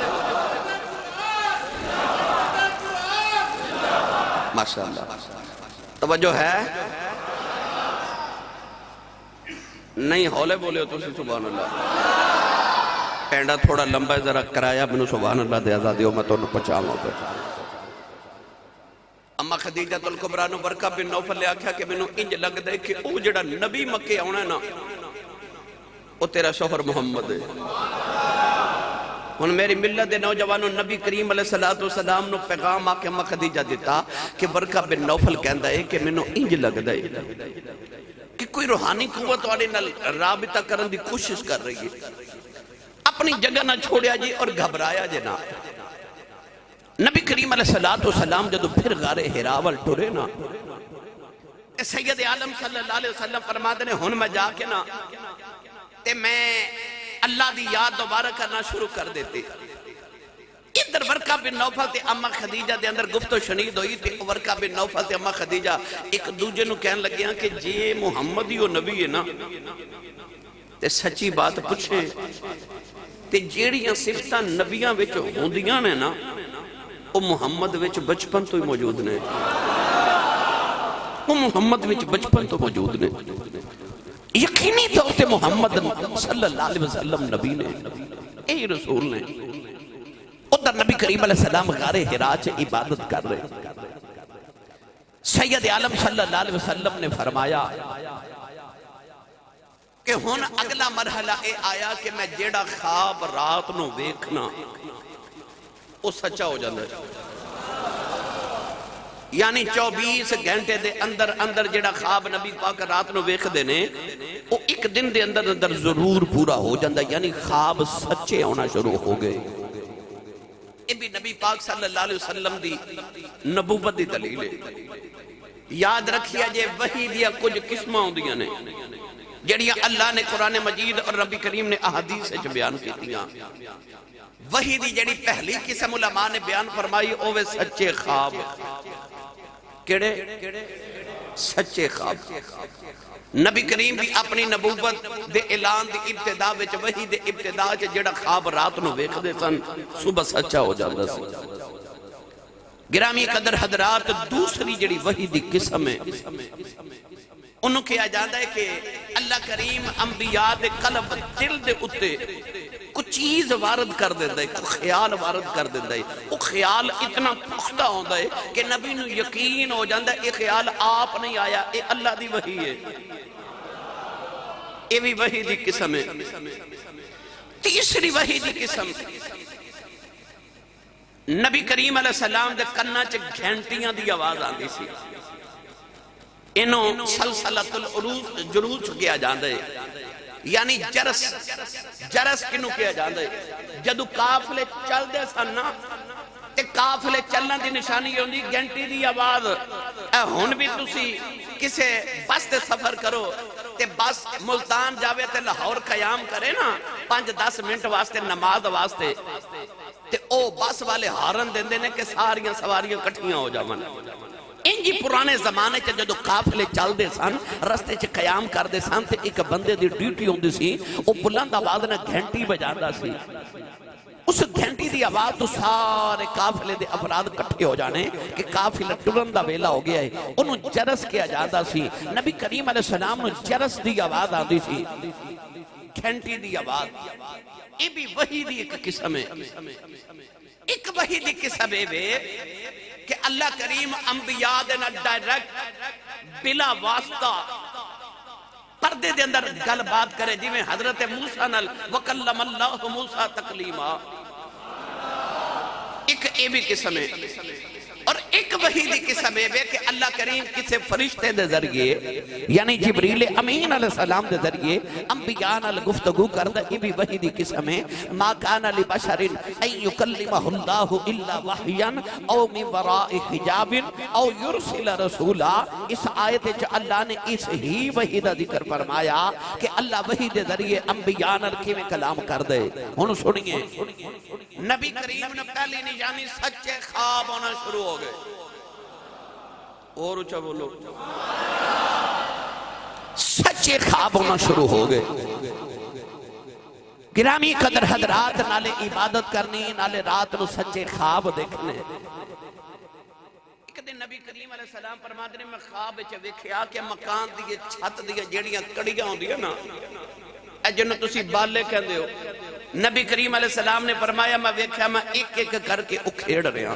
ماشاءاللہ. توجہ ہے نہیں ہولے بولے ہو تو سبحان اللہ. پینڈا تھوڑا لمبا ہے ذرا کرایا منو سبحان اللہ دے آزادی ہو میں تو پچاؤں پہ. اما خدیجہ الکبریٰ نو ورقہ بن نوفل لے آکھیا کہ منو انج لگ دے کہ او جڑا نبی مکے آنا ہے نا او تیرا شوہر محمد ہے. ہن میری ملت دے نوجوانوں نبی کریم علیہ السلام نو پیغام آ کے اما خدیجہ دیتا کہ ورقہ بن نوفل کہندا ہے کہ منو انج لگ دے کہ کوئی روحانی قوت والے نال رابطہ کرن دی کوشش کر رہی ہے، اپنی جگہ نہ چھوڑیا جی اور گھبرایا جی نہ۔ نبی کریم علیہ السلام جدو پھر غار حراول ٹرے نا، سید عالم صلی اللہ علیہ وسلم فرماتے ہیں ہن میں جا کے نا تے میں اللہ دی یاد دوبارہ کرنا شروع کر دیتے۔ ادھر ورقہ بن نوفل تے اما خدیجہ دے اندر گفت و شنید ہوئی تے ورقہ بن نوفل تے اما خدیجہ ایک دوجے نو کہن لگے ہیں کہ جے محمد ہی وہ نبی ہے نا تے سچی بات پوچھے تے جیڑیاں صفتاں نبیاں وچ ہوندیاں نے نا وہ محمد وچ بچپن تو ہی موجود نے، وہ محمد وچ بچپن تو موجود نے۔ یقینی طور تے محمد صلی اللہ علیہ وسلم نبی نے، اے رسول نے۔ ادھر نبی کریم علیہ السلام غار حرا سے عبادت کر رہے، سید عالم صلی اللہ علیہ وسلم نے فرمایا کہ ہن اگلا مرحلہ اے آیا کہ میں جیڑا خواب رات نو ویکھنا وہ سچا ہو جاندہ ہے، یعنی 24 گھنٹے دے اندر اندر جیڑا خواب نبی پاک رات نو ویکھ دینے وہ ایک دن دے اندر اندر ضرور پورا ہو جاندہ، یعنی خواب سچے ہونا شروع ہو گئے۔ یہ بھی نبی پاک صلی اللہ علیہ وسلم دی نبوت دی دلیل ہے۔ یاد رکھیا جے وحی دیا کچھ قسمہ ہوندیاں نے جڑیاں اللہ نے قرآن مجید اور نبی کریم نے احادیث سے بیان کیتیاں۔ وحی دی جڑی پہلی قسم علماء نے بیان فرمائی اوہ سچے خواب، کیڑے سچے خواب۔ نبی کریم بھی اپنی نبوت دے اعلان دی ابتدا وچ وحی دے ابتدا وچ جڑا خواب رات نو ویکھ دے سن صبح سچا ہو جاتا سی۔ گرامی قدر حضرات، دوسری جڑی وحی دی قسم ہے انہوں کیا جاتا ہے کہ اللہ کریم انبیاء دے قلب دل دے اتے کچھ چیز وارد کر دیتا ہے، کچھ خیال وارد کر دیتا ہے، وہ خیال اتنا پختہ ہوتا ہے کہ نبی نو یقین ہو جاتا ہے یہ خیال آپ نہیں آیا، یہ اللہ دی وحی ہے۔ یہ بھی وحی دی قسم ہے۔ تیسری وحی دی قسم، نبی کریم علیہ السلام دے کنہ چ گھنٹیاں دی آواز آندی سی، انہوں سلسلۃ الجلوس کیا جاندے، یعنی جرس کنوں کیا جاندے۔ جدو قافلے چل دے سن نا تے قافلے چلنا دی نشانی ہوندی گھنٹی دی آواز۔ ہن بھی تسی کسے بس تے سفر کرو تے بس ملتان جاوے تے لاہور قیام کرے نا 5-10 منٹ واسطے نماز واسطے تے او بس والے ہارن دیندے نے کہ ساریاں سواریاں کٹھیاں ہو جاون۔ انجی پرانے زمانے چ جدو قافلے چل دے سن رستے چ قیام کر دے سن تے ایک بندے دی ڈیوٹی ہوندی سی، او بلند آواز نہ گھنٹی بجاندا سی۔ اس گھنٹی دی آواز تو سارے قافلے دے افراد کٹھے ہو جانے کہ قافلہ ٹرن دا ویلا ہو گیا ہے، انہوں جرس کیا جاتا سی۔ نبی کریم علیہ السلام نے جرس دی آواز آندی سی، گھنٹی دی آواز۔ یہ بھی وحی دی ایک قسم ہے۔ ایک وحی دی قسم ہے کہ اللہ کریم انبیاء دے نہ ڈائریکٹ بلا واسطہ پردے دے اندر گل بات کرے، جی میں حضرت موسیٰ نال وَقَلَّمَ اللَّهُ مُوسیٰ تَقْلِیمًا، ایک اے بھی قسم ہے۔ اور ایک وحی دی قسم ہے کہ اللہ کریم کسے فرشتے دے ذریعے یعنی جبریل امین علیہ السلام دے ذریعے انبیاء نال گفتگو کردہ، یہ بھی وحی دی قسم ہے۔ ما کان لبشر ان یکلمہ اللہ الا وحیا او من وراء حجاب او یرسل رسولا۔ اس آیت وچ اللہ نے اس ہی وحی دا ذکر فرمایا کہ اللہ وحی دے ذریعے انبیاء نال کیویں کلام کردے۔ ہن سنیے، نبی کریم نے پہلی نشانی سچے خواب ہونا شروع ہو گئے۔ اور اچھا بولو، سچے خواب ہونا شروع ہو گئے۔ گرامی قدر حضرات، نالے عبادت کرنی، نالے رات نو سچے خواب دیکھنے۔ ایک دن نبی کریم علیہ السلام فرماتے ہیں میں خواب وچ ویکھیا کہ مکان دی چھت دی جیڑیاں کڑیاں ہوندیاں نا، اے جنوں تسی بالے کہندے ہو، نبی کریم علیہ السلام نے فرمایا میں ویکھیا میں ایک ایک کر کے اکھیڑ رہا،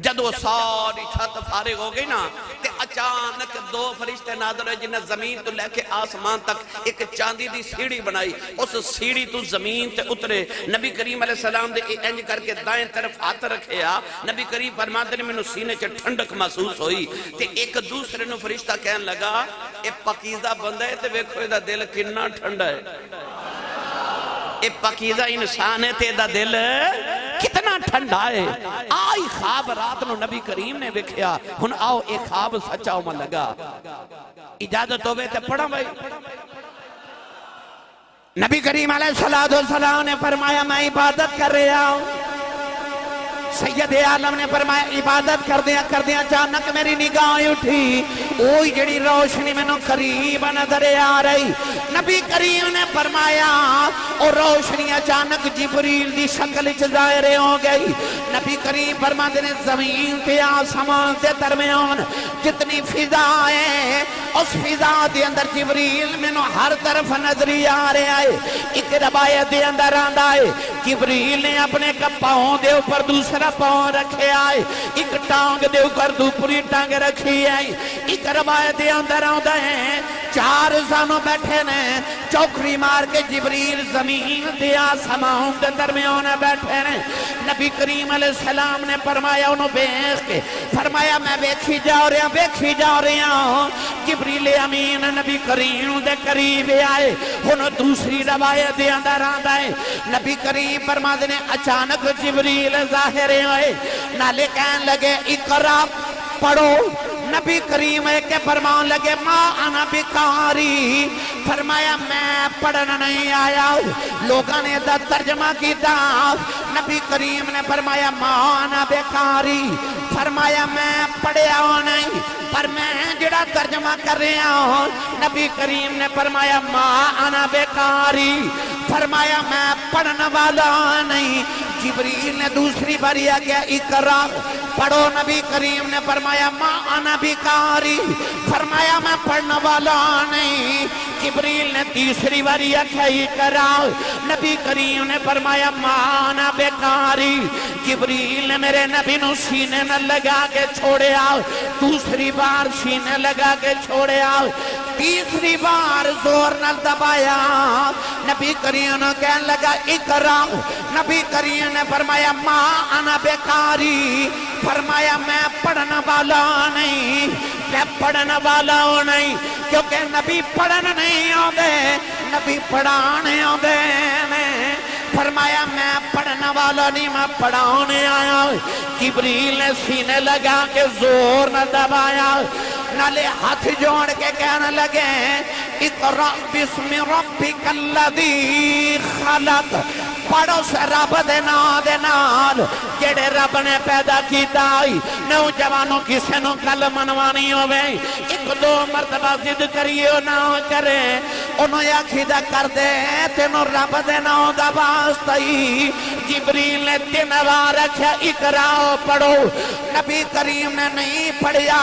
جدو ساری چھت فارغ ہو گئی نا تے اچانک دو فرشتے نازل ہوئے جنہیں زمین تو لے کے آسمان تک ایک چاندی دی سیڑھی بنائی، اس سیڑھی تو زمین تے اترے۔ نبی کریم علیہ السلام دے انج کر کے دائیں طرف ہاتھ رکھے آ، نبی کریم فرماتے نے میں نے سینے چے ٹھنڈک محسوس ہوئی تے ایک دوسرے نے فرشتہ کہنے لگا اے پاکیزہ بندہ ہے تے ویکھو دا دل کنا ٹھنڈا ہے، اے پاکیزہ انسان ہے تے دا دل کتنا ٹھنڈا ہے۔ آئی خواب رات نو نبی کریم نے وکھیا، ہن آؤ ایک خواب سچا ہو میں لگا، اجازت ہوئے تے پڑھا بھائی۔ نبی کریم علیہ السلام نے فرمایا میں عبادت کر رہا ہوں۔ سید عالم نے فرمایا عبادت کر دیا اچانک میری نگاہ اٹھی، اوئی جڑی روشنی میں نو قریب نظر آ رہی۔ نبی کریم نے فرمایا اور روشنی اچانک جبریل دی شکل ظاہر ہو گئی۔ نبی کریم فرماتے نے زمین تے آسمان تے درمیان جتنی فضا ہے اس فضا دے اندر جبریل میں نو ہر طرف نظری آ رہے آئے۔ ایک روایت دے اندر آندہ ہے جبریل نے اپنے پاؤں دے اوپر دوسرا پاؤں رکھے آئے، ایک ٹانگ دے اوپر دوپری ٹانگ رکھی آئے۔ ایک روایت دے اندر آندہ ہے چار زانوں بیٹھے نے، چوکری مار کے جبریل زمین دے آسمان دے درمیان بیٹھے نے۔ نبی کریم علیہ السلام نے فرمایا انہوں بیخ کے فرمایا میں بیکھی جا رہا ہوں۔ جبریل امین نبی کریم دے قریب آئے۔ انہوں دوسری روایت دے اندر آندہ ہے نبی کریم فرماتے نے اچانک جبریل ظاہر ہوئے، نالے کہنے لگے اقرا پڑھو۔ نبی کریم کے فرمان لگے ما انا بکاری، فرمایا میں پڑھنا نہیں آیا۔ لوگاں نے دا ترجمہ کیتا، نبی کریم نے فرمایا ما انا بکاری، فرمایا میں پڑھیا نہیں پر میں جڑا ترجمہ کر رہا ہوں۔ نبی کریم نے فرمایا ما انا بکاری، فرمایا میں پڑھنے والا نہیں۔ جبریل نے دوسری بار یہ کیا اقرا پڑھو، نبی کریم نے فرمایا ما انا بکاری، فرمایا میں پڑھنے والا نہیں۔ جبریل نے تیسری بار یہ کیا اقرا، نبی کریم نے فرمایا ما انا بکاری۔ جبریل نے میرے نبی نو سینے نہ لگا کے چھوڑے آؤ، دوسری بار سینے لگا کے چھوڑے آؤ، تیسری بار زور نہ دبایا۔ نبی کریم نے کہنے لگا اقرا، نبی کریم نے فرمایا ما انا بکاری، فرمایا میں پڑھنے والا نہیں، میں پڑھنے والا ہوں نہیں، کیونکہ نبی پڑھنے نہیں آدھے، نبی پڑھانے آدھے میں۔ فرمایا میں پڑھنے والا نہیں، میں پڑھانے آیا۔ جبریل نے سینے لگا کے زور نہ دبایا، نالے ہاتھ جوڑ کے کہنے لگے اقرأ بسم ربک الذی خلق، پڑھو سے رب دے نال جڑے رب نے پیدا کیتا۔ نوجوانوں کسے نو گل منوانی ہوئے ایک دو مرتبہ ضد کریو نہ کرے، انہوں یا کھیدہ کر دے تینوں رب دے نام دا واسطہ ہی۔ جبریل نے 3 بار رکھا اقرا پڑھو، نبی کریم نے نہیں پڑھیا۔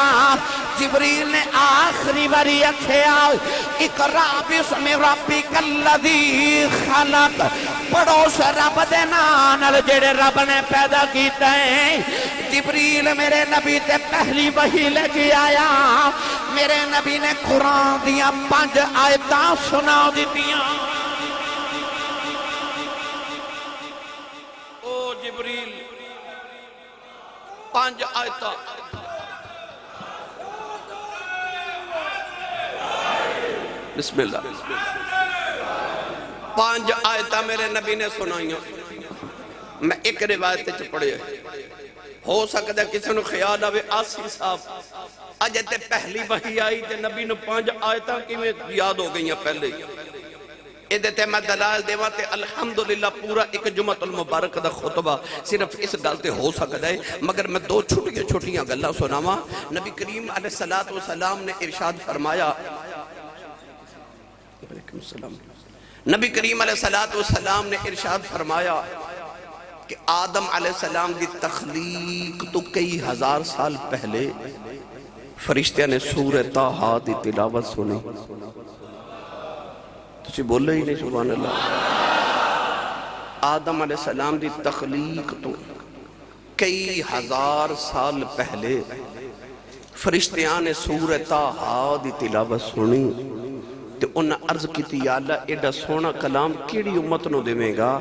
جبریل نے آخری باری رکھا اقرا بسم ربک الذی خلق، پڑھو سے رب دے نام جڑے رب نے پیدا کیتا ہے۔ جبریل میرے نبی تے پہلی وحی لے کے آیا، میرے نبی نے قرآن دیا 5 آیتاں سنا دیتیاں۔ او جبریل 5 آیتاں بسم اللہ 5 آیتاں میرے نبی نے سنائیاں۔ میں ایک روایت پڑھے، ہو سکتا ہے کسی نے خیال آوے آسی صاحب اج تے پہلی وحی آئی تے نبی نے 5 آیتاں کی میں یاد ہو گئی ہیں پہلے۔ ادھے تے میں دلال دیوا تے الحمدللہ پورا ایک جمعۃ المبارک دا خطبہ صرف اس گلتے ہو سکتا ہے، مگر میں 2 چھوٹیاں گلاں سناواں۔ نبی کریم علیہ السلام نے ارشاد فرمایا، نبی کریم علیہ السلام نے ارشاد فرمایا کہ آدم علیہ السلام دی تخلیق تو کئی ہزار سال پہلے فرشتیاں نے سورہ طٰہٰ دی تلاوت سنی۔ تسی بولے ہی نہیں سبحان اللہ۔ آدم علیہ السلام دی تخلیق تو کئی ہزار سال پہلے فرشتیاں نے سورہ طٰہٰ دی تلاوت سنی تے انہاں عرض کیتی یا اللہ ایڈا سونا کلام کیڑی امت نو دیویں گا؟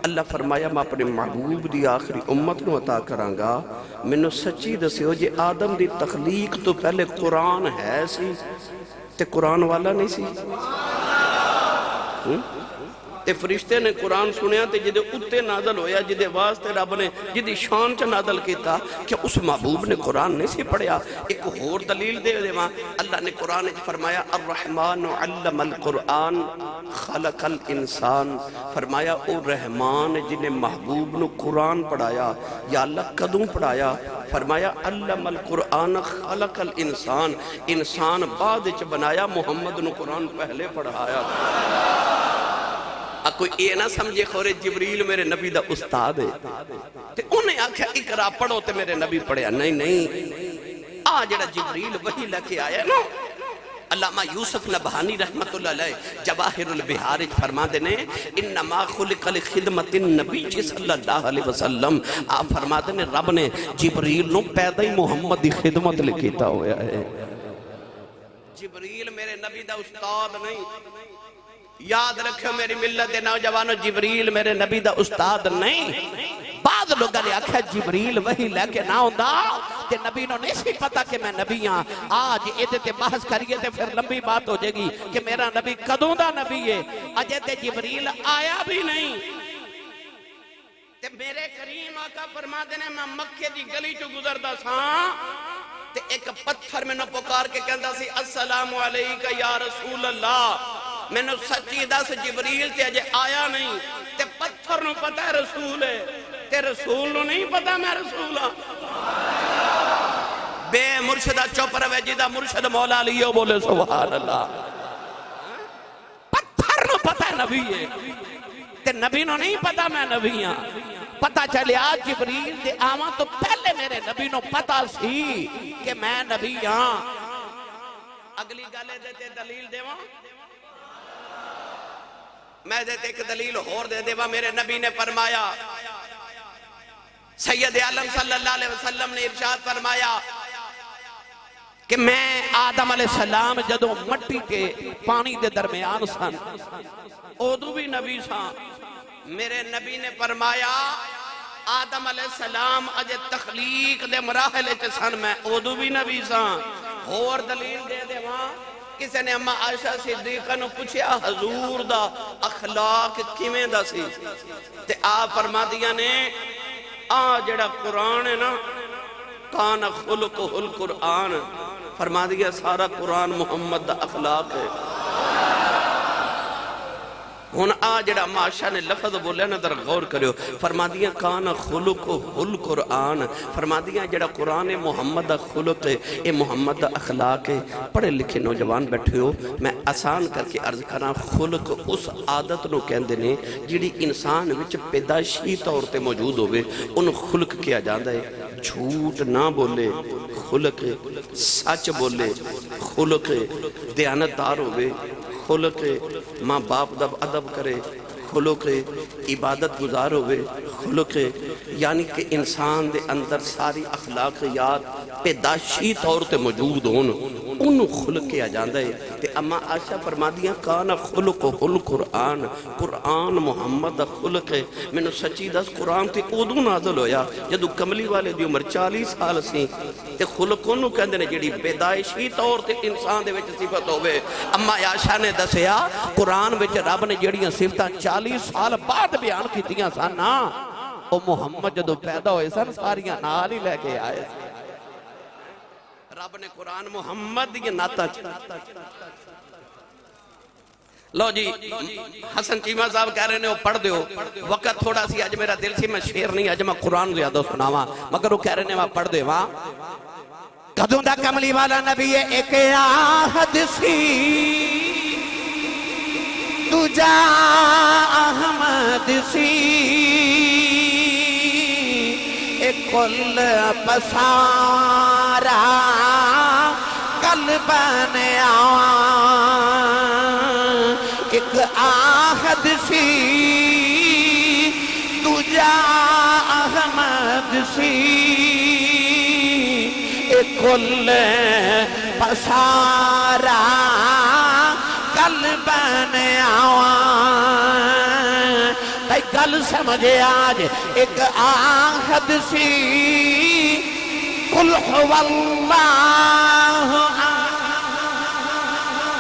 اللہ فرمایا میں اپنے محبوب دی آخری امت نو عطا کراں گا۔ مینوں سچی دسیو جے آدم دی تخلیق تو پہلے قرآن ہے سی تے قرآن والا نہیں سی؟ تے فرشتے نے قرآن سنیا تے جدے اتے نازل ہویا، جدے واسطے رب نے جدی شان چ نازل کیتا کہ اس محبوب نے قرآن نہیں سی پڑھیا۔ ایک اور دلیل دے دیواں، اللہ نے قرآن وچ فرمایا الرحمن علم القرآن خلق الانسان، فرمایا او رحمان جنہیں محبوب نو قرآن پڑھایا۔ یا اللہ کدوں پڑھایا؟ فرمایا علم القرآن خلق الانسان، انسان بعد وچ بنایا، محمد نو قرآن پہلے پڑھایا۔ کوئی یہ نہ سمجھے خورے جبریل میرے نبی دا استاد ہے تے انہیں آکھا اقرا پڑھو تے میرے نبی پڑھیا، نہیں جڑا جبریل وہی لکے آیا نا۔ علامہ یوسف نبہانی رحمت اللہ علیہ جواہر البحار فرما دینے انما خلق لخدمت النبی صلی اللہ علیہ وسلم، آپ فرما دینے رب نے جبریل نو پیدا ہی محمد دی خدمت لکھیتا ہویا ہے۔ جبریل میرے نبی دا استاد نہیں، یاد رکھو میری ملت دے نوجوانو، جبریل میرے نبی دا استاد نہیں۔ بعض لوگوں نے آکھا جبریل وہی لے کے نہ ہوندا تے نبی نو نہیں سی پتا کہ میں نبی ہاں۔ آج ایدے تے بحث کریے تے پھر لمبی بات ہو جائے گی کہ میرا نبی کدوں دا نبی ہے، اجے تے جبریل آیا بھی نہیں۔ تے میرے کریم آقا فرما دینے میں مکے دی گلی چو گزردا ساں تے ایک پتھر میں نو پکار کے کہندا سی السلام علیکہ یا رسول اللہ۔ میں نے سچی دس جبریل تے اجے آیا نہیں تے پتھر نو پتہ ہے رسول ہے تے رسول نو نہیں پتہ میں رسول ہاں۔ بے مرشدہ چوپ روے جدہ مرشد مولا لیو بولے سبحان اللہ۔ پتھر نو پتہ ہے نبی ہے تے نبی نو نہیں پتہ میں نبی ہاں۔ پتہ چلے آج جبریل دے آواں تو پہلے میرے نبی نو پتہ سی کہ میں نبی ہاں۔ اگلی گالے دیتے دلیل دیواں، میں دیتے ایک دلیل اور دے دیوا۔ میرے نبی نے فرمایا، سید عالم صلی اللہ علیہ وسلم نے ارشاد فرمایا کہ میں آدم علیہ السلام جدوں مٹی کے پانی دے درمیان سن، اودو بھی نبی سان۔ میرے نبی نے فرمایا آدم علیہ السلام اجے تخلیق دے مراحل چ سن، میں اودو بھی نبی سان۔ اور دلیل دے دے وہاں، کسی نے اماں عائشہ صدیقہ نو پوچھیا حضور دا اخلاق کیویں دا سی تے آپ فرما دیا نے جڑا قرآن ہے نا کان خلقہ القرآن، فرما دیا سارا قرآن محمد دا اخلاق ہے۔ ہن جڑا ماشاء نے لفظ بولے نا در غور کریو، فرما دیا کان خلقہ القرآن، فرما دیا جڑا قرآن محمد دا خلق ہے، اے محمد دا اخلاق ہے۔ پڑھے لکھے نوجوان بیٹھے ہو، میں آسان کر کے عرض کرنا، خلق اس عادت نو کہندے نے جڑی انسان وچ پیدائشی طور تے موجود ہوئے، ان خلق کیا جاندا ہے۔ جھوٹ نہ بولے خلق ہے، سچ بولے خلق ہے، دیانتدار ہوئے خلق ہے، ماں باپ دا ادب کرے خلق ہے، عبادت گزار ہوئے خلق ہے۔ یعنی کہ انسان دے اندر ساری اخلاقیات پیدائشی طور تے موجود ہون، ان خلق کیا جاندہ ہے۔ تے اما عائشہ فرما دیا کانا خلقہ القرآن، قرآن محمد خلق ہے۔ میں نے سچی دس قرآن تے اودو نازل ہویا جدو کملی والے دی عمر 40 سال سی تے خلق انہوں کہندے نے جڑی پیدائشی طور تے انسان دے وچ صفت ہوئے۔ اما عائشہ نے دسیا قرآن وچ رب نے جڑیاں صفتاں 40 سال بعد بیان کیتیاں سن نا، او محمد جدو پیدا ہوئے سن ساریاں نال ہی لے کے آئے سن۔ رب نے قرآن محمد یہ ناتا لو جی حسن چیمہ صاحب کہہ رہے ہیں وہ پڑھ دیو، وقت تھوڑا سی آج میرا دل سی میں شیر نہیں آج میں قرآن زیادہ سناواں، مگر وہ کہہ رہے ہیں میں پڑھ دے وہاں کدوں دا کملی والا نبی ایک آہد سی تجا احمد سی ایک کل پسارا قلب نیا ایک آہد سی تجا احمد سی کل پسارا قلبن آوان تائی گل سمجھے آج ایک آہد سی قل هو اللہ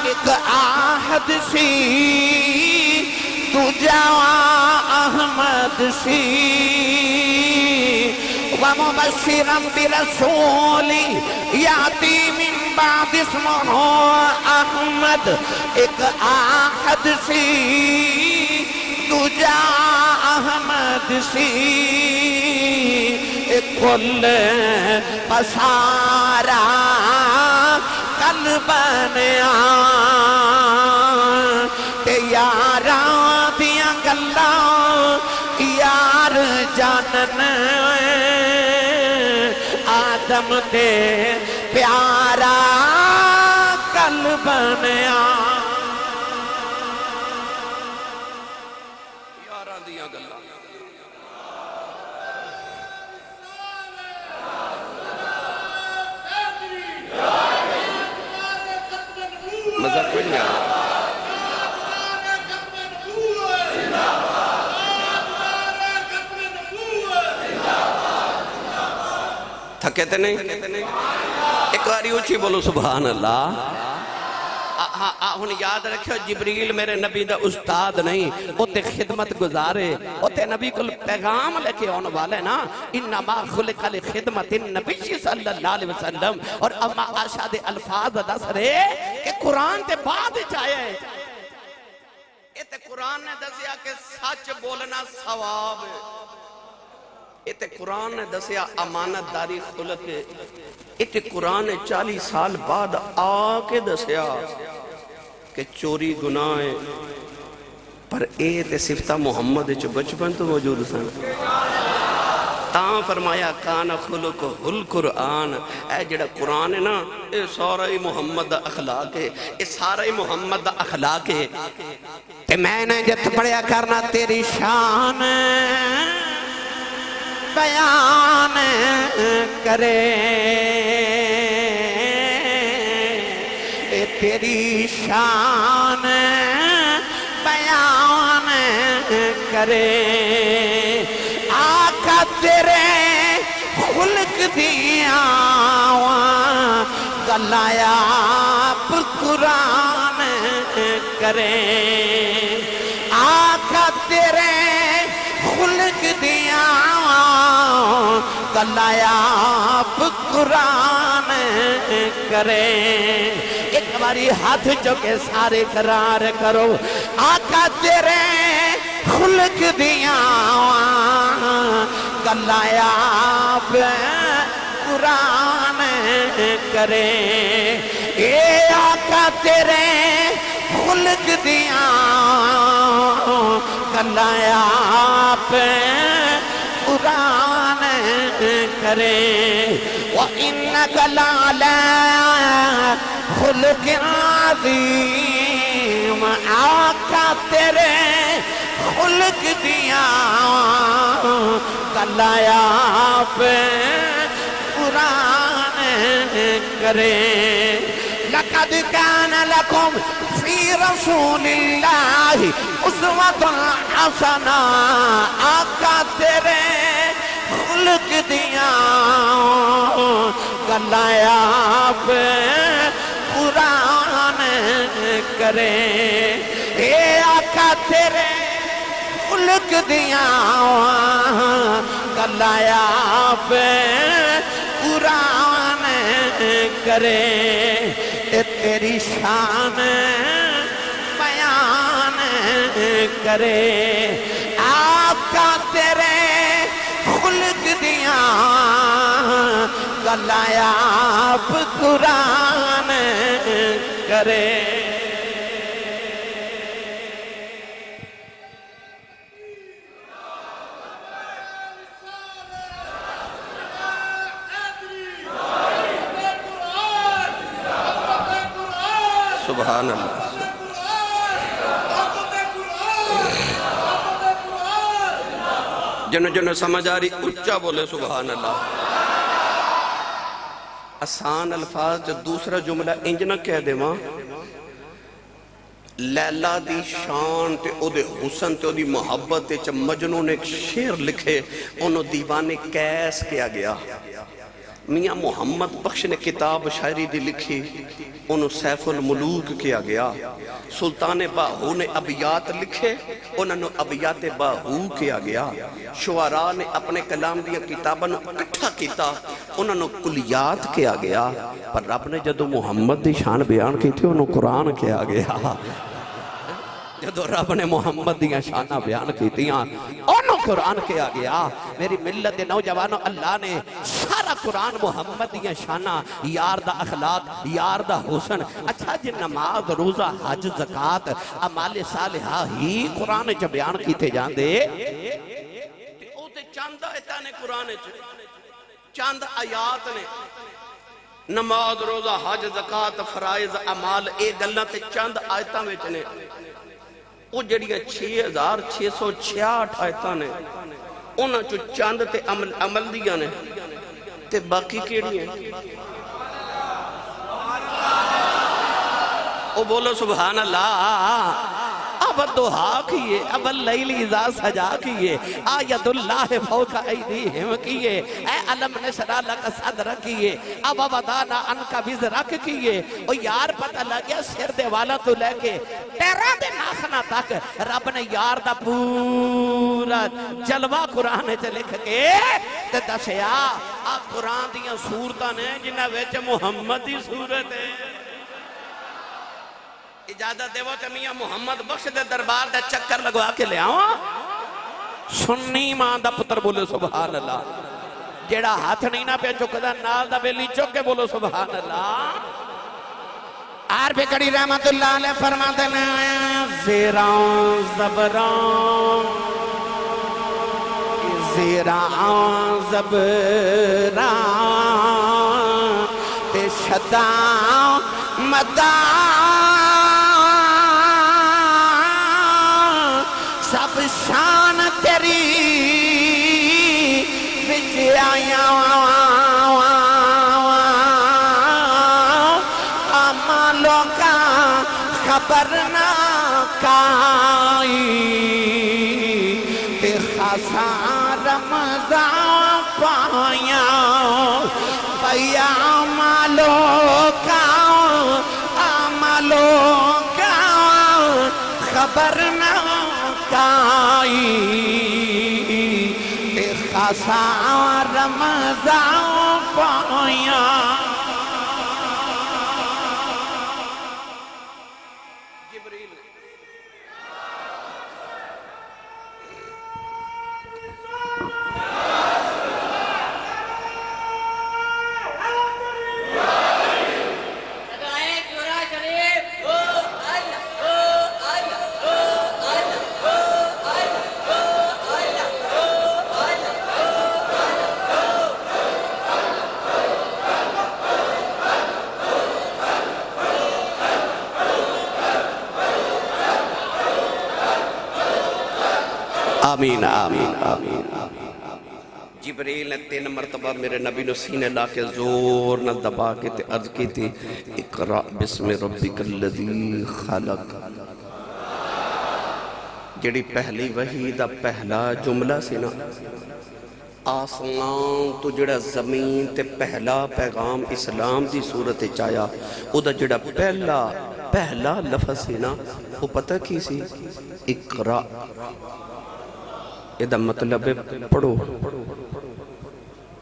ایک آہد سی تجا احمد سی ومبشرا برسول یاتی من بعد اسمہ احمد ایک آہد سی تجا احمد سی کل پسارا قلبن آن تے یاراں دیاں گلاں یار جانن آدم دے پیارا قلبن آن یاراں دیاں گلاں مزہ کوئی نہیں آیا تھکے تے نہیں ایک باری اونچی بولو سبحان اللہ ہن یاد رکھو جبریل میرے نبی دا استاد نہیں وہ تے خدمت گزارے وہ تے نبی کو پیغام لے کے آنے والے نا انما خلق لخدمت النبی صلی اللہ علیہ وسلم اور اما آشا دے الفاظ دس رہے کہ قرآن تے بعد چاہے یہ تے قرآن نے دسیا کہ سچ بولنا ثواب ہے یہ تے قرآن نے دسیا امانت داری خلق ہے یہ تے قرآن نے 40 سال بعد آکے دسیا کہ چوری گناہ ہے پر اے تے صفتہ محمد جو بچپن تو موجود سن تاں فرمایا کان خلق القرآن اے جڑا قرآن ہے نا اے سارا ہی محمد دا اخلاق ہے اے سارا ہی محمد دا اخلاق ہے تے میں نے جت پڑھیا کرنا تیری شان بیان کرے تیری شان بیان کرے آقا تیرے خلق دیا گلایا پر قرآن کرے آقا تیرے خلق دیا گلایا پر قرآن کرے ایک باری ہاتھ چوکے سارے قرار کرو آقا تیرے خلق دیا گلایا پر قرآن کرے اے آقا تیرے خلق دیا گلایا پر قرآن کرے وَإِنَّكَ لَعَلَىٰ خُلُقٍ عَظِيمٍ آقا تیرے خلق دیا گلایا پہ قرآن کرے لَقَدْ كَانَ لَكُمْ فِي رَسُولِ اللَّهِ أُسْوَةٌ حَسَنَةٌ آقا تیرے خلق دیا گلایا پہ قرآن کرے اے آقا تیرے خلق دیا گلایا پہ قرآن کرے اے تیری شان بیان کرے آقا تیرے خلق دیا گلایا پہ قرآن کرے سبحان اللہ جنہوں جنہوں سمجھ آ رہی اچھا بولے سبحان اللہ آسان الفاظ جو دوسرا جملہ انج نہ کہہ دے ماں لیلا دی شان تے او دے حسن تے او دی محبت تے مجنون نے ایک شعر لکھے انہوں دیوانے کیس کیا گیا میاں محمد بخش نے کتاب شاعری دی لکھی انہوں سیف الملوک کیا گیا سلطان باہو نے ابیات لکھے انہوں نے ابیات باہو کیا گیا شعراء نے اپنے کلام دیا کتابوں اکٹھا کیتا انہوں نے کلیات کیا گیا پر رب نے جدو محمد دی شان بیان کی تھی انہوں قرآن کیا گیا جدو رب نے محمد دیاں شانہ بیان کی تیاں انہوں قرآن کیا گیا میری ملت نوجوانوں اللہ نے سارا قرآن محمد دیاں شانہ یار دا اخلاق یار دا حسن اچھا جن نماز روزہ حج زکاة عمال صالحہ ہی قرآن جب بیان کی تے جان دے او تے چاند آیتاں نے قرآن چاند آیات نے نماز روزہ حج زکاة فرائض عمال اے گلہ تے چاند آیتاں ویچنے وہ جڑیاں 6666 آیتاں نے انہاں چو چاند تے عمل دیا نے تے باقی کیڑی ہیں او بولو سبحان اللہ اب الدہا کیے اب اللیل اذا سجا کیے آیت اللہ فوق ایدیہم کیے اے علم نشرح لک صدرک کیے اب وضعنا عنک وزرک کیے او یار پتہ لگیا سر دے والا تو لے کے پیرا دے ناخنا تک رب نے یار دا پورا جلوہ قرآن چ لکھ کے تے دسیا آپ قرآن دیاں صورتاں نے جنہ وچ محمد دی صورت ہے اجازت دے وہ تے میاں محمد بخش دے دربار دے چکر لگوا کے لے آؤں سنی ماں دا پتر بولو سبحان اللہ جیڑا ہاتھ نہیں نہ پہ چکدا نال دا بیلی چک کے بولو سبحان اللہ عارف کڑی رحمت اللہ علیہ فرماتے ہیں زیران زبران زیران زبران تے شدان مدان سب شان تیری بچ آیا عمالوں کا خبر نہ کائی تے خاصا رمضان پایا بھیا عمالوں کا خبر نہ کائی تے خاصا رمضان پایا آمین آمین آمین جبریل نے 3 مرتبہ میرے نبی نے سینے لا کے زور نہ دبا کے تے عرض کی تھی اقرأ بسم ربک الذی خلق جڑی پہلی وحی دا پہلا جملہ سی نا آسمان تو جڑا زمین تے پہلا پیغام اسلام دی صورت چایا او دا جڑا پہلا لفظ سی نا وہ پتہ کی سی اقرأ یہ دا مطلب ہے پڑھو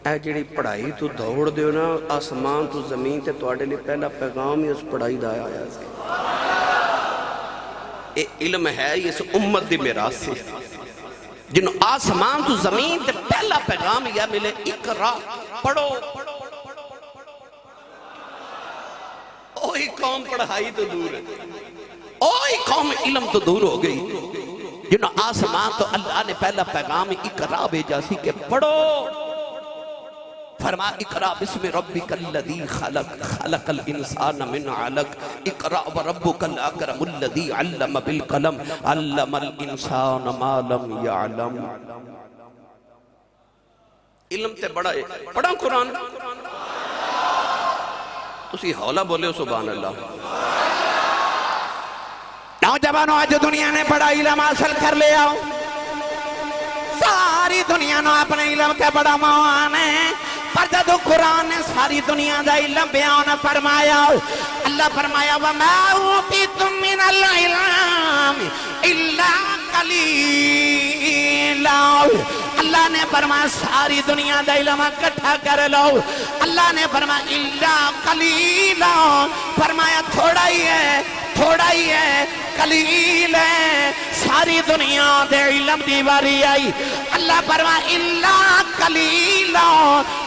اے جڑی پڑھائی تو دوڑ دیو نا آسمان تو زمین تے تو آڑے لئے پہلا پیغام ہی اس پڑھائی دا آیا ہے اے علم ہے یہ اس امت دی میراث سے جنہوں آسمان تو زمین تے پہلا پیغام یا ملے اقرا پڑھو اوہی قوم پڑھائی تو دور ہے اوہی قوم علم تو دور ہو گئی جنہوں آسمان تو اللہ نے پہلا پیغام اقرا بھیجا سی کہ پڑھو فرما اقرا بسم ربک الذی خلق خلق الانسان من علق اقرا وربک الاکرم الذی علم بالقلم علم الانسان ما لم یعلم علم تے بڑا ہے پڑھا قرآن تسی ہولا بولے ہو سبحان اللہ. نوجوانوں آج دنیا نے بڑا علم حاصل کر لیا ہو. ساری دنیا نے اپنے علم تے بڑا مان ہے. پر جب قرآن نے ساری دنیا دا علم بیان فرمایا, اللہ فرمایا وَمَا أُوتِيتُم مِّنَ الْعِلْمِ إِلَّا قَلِيلًا. اللہ نے فرمایا ساری دنیا دا علم اکٹھا کر لو. اللہ نے فرمایا إِلَّا قَلِيلًا, فرمایا تھوڑا ہی ہے, تھوڑا ہی ہے, قلیل ہے. ساری دنیا دے علم دی باری آئی. اللہ فرمایا الا قلیلا.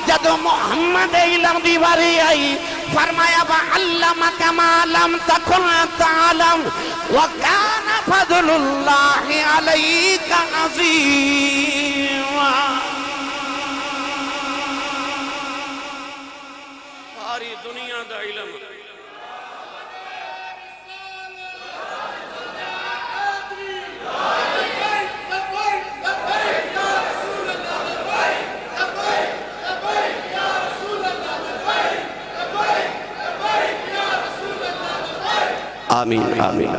جدو محمد علم دی باری آئی فرمایا وعلمک ما لم تکن تعلم وکان فضل اللہ علیک عظیما. ساری دنیا دا علم آمین آمین.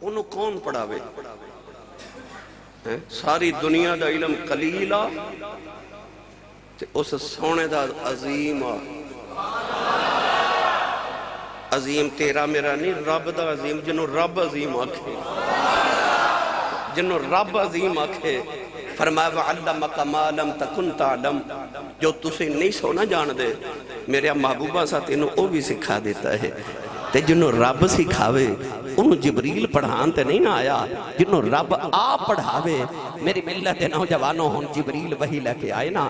انہوں کون پڑھاوے؟ ساری دنیا دا علم قلیلا تے اس سونے دا عظیم. عظیم تیرا میرا نہیں, رب دا عظیم, جنہوں رب عظیم آکھے, جنہوں رب عظیم آکھے. فرمایا وَعَلَّمَكَ مَا لَمْ تَكُنْ تَعْلَمْ. جو تسے نہیں سونا جان دے میرے محبوبہ ساتھ انہوں وہ بھی سکھا دیتا ہے. تے جنہوں رب سکھاوے انہوں جبریل پڑھان تے نہیں نہ آیا, جنہوں رب آپ پڑھاوے. میری ملت نوجوانوں ہن جبریل وہی لے کے آئے نا.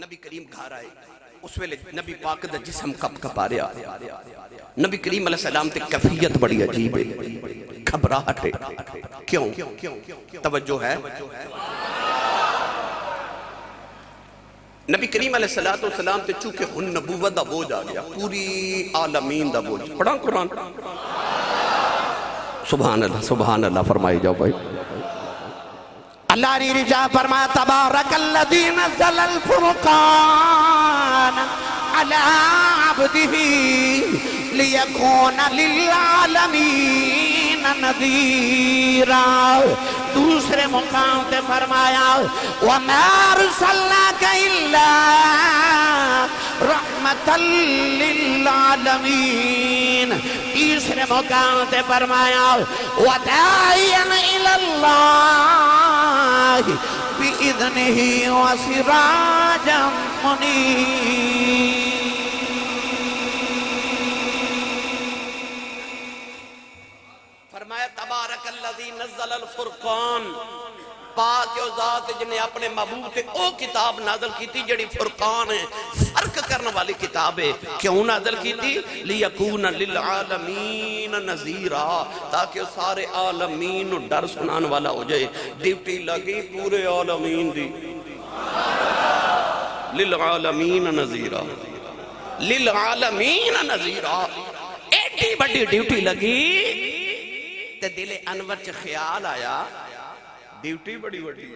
نبی کریم گھر آئے, اس ویلے نبی پاک دا جسم کپ کپا رہا. نبی کریم علیہ السلام تے کیفیت بڑی عجیب ہے, گھبراہٹ ہے. کیوں؟ توجہ ہے. نبی کریم علیہ السلام تے چونکہ ہن نبوت دا بوجھ آ گیا, پوری عالمین دا بوجھ. پڑھاں قرآن. سبحان اللہ سبحان اللہ فرمائی جاؤ بھائی. اللہ نے رجا فرمایا تبارک الذی نزل الفرقان علی عبدہ لیکون للعالمین نذیرا. دوسرے مقام تے فرمایا وَمَا أَرْسَلْنَاكَ إِلَّا رَحْمَةً لِلْعَالَمِينَ. تیسرے مقام تے فرمایا وَدَاعِيًا إِلَى اللَّهِ بِإِذْنِهِ وَسِرَاجًا مُنِيرًا. فرمایا تبارک الذی نزل الفرقان. پاک و ذات جنہیں اپنے محبوب تے او کتاب نازل کیتی جڑی فرقان ہے, فرق کرنے والی کتاب ہے. کیوں نازل کیتی؟ لیکون للعالمین نذیرا, تاکہ سارے عالمین ڈر سنان والا ہو جائے. ڈیوٹی لگی پورے عالمین دی. للعالمین نذیرا, للعالمین نذیرا. ایڈی بڑی ڈیوٹی لگی تے دل انور چ خیال آیا ڈیوٹی بڑی بڑی ہے,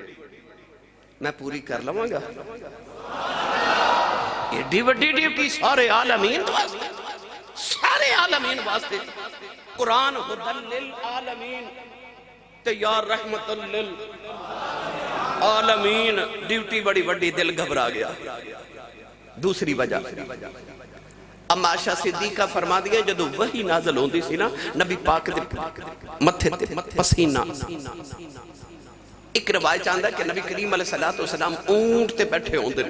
میں پوری کر لوں گا. ایڈی بڑی ڈیوٹی سارے عالمین واسطے, سارے عالمین واسطے. قرآن ہدی للعالمین تے یا رحمت للعالمین. ڈیوٹی بڑی بڑی, دل گھبرا گیا. دوسری وجہ اما عائشہ صدیقہ فرما دیا جدو وہی نازل ہوندی سی نا, نبی پاک دے متھے تے پسینہ. ایک روایت چاہتا ہے کہ نبی کریم علیہ السلام اونٹ تے بیٹھے ہوندے.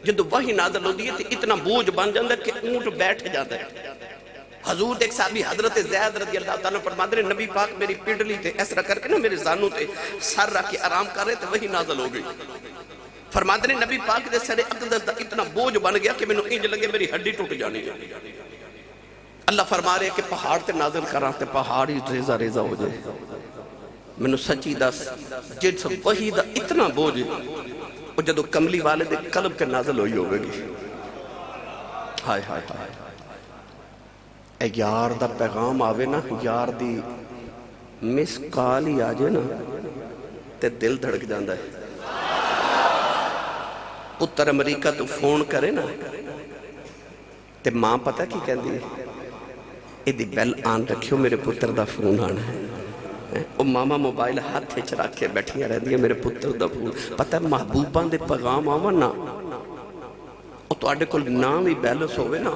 جدو وہی نازل ہوندی ہے تے اتنا بوجھ بن جاتا ہے کہ اونٹ بیٹھ جاتا ہے. حضور ایک صحابی حضرت زید رضی اللہ تعالیٰ فرماتے ہیں نبی پاک میری پنڈلی تے اس طرح کر کے نا میرے زانوں تے سر رکھ کے آرام کر رہے تے وہی نازل ہو گئی. فرماتے ہیں نبی پاک دے سر اقدس دا اتنا بوجھ بن گیا کہ میں نے انج لگے میری ہڈی ٹوٹ جانی ہے. اللہ فرما رہے کہ پہاڑ تے نازل کراں تے پہاڑ ہی ریزہ ریزہ ہو جائے. میں نے سچی دس جس وحی دا اتنا بوجھ وہ جدو کملی والے دے قلب کے نازل ہوئی ہوگی. ہائے ہائے ہائے, اے یار دا پیغام آوے نا, یار دی مس کال ہی آجے نا تے دل دھڑک جاندہ ہے. پتر امریکہ تو فون کرے نا تے ماں پتہ کی کہندی ہے ایدی بیل آن رکھیو میرے پتر دا فون آنا ہے او ماما موبائل ہاتھ وچ رکھ کے بیٹھیاں رہندیاں میرے پتر دا فون پتہ ہے محبوباں دے پیغام آون نا او تواڈے کول نہ وی بیلنس ہوے نا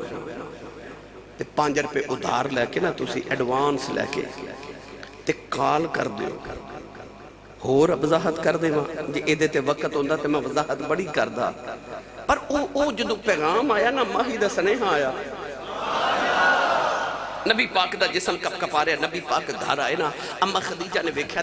تے 5 روپے ادھار لے کے نا تسی ایڈوانس لے کے تے کال کر دیو ہور وضاحت کر دے جی ایدے تے وقت ہوندا تے میں وضاحت بڑی کردا پر او جدو پیغام آیا نا ماہی دا سنیہا آیا نبی پاک دا جسم کپ کپا رہے نبی پاک گھر آئے نا اما خدیجہ نے ویکھیا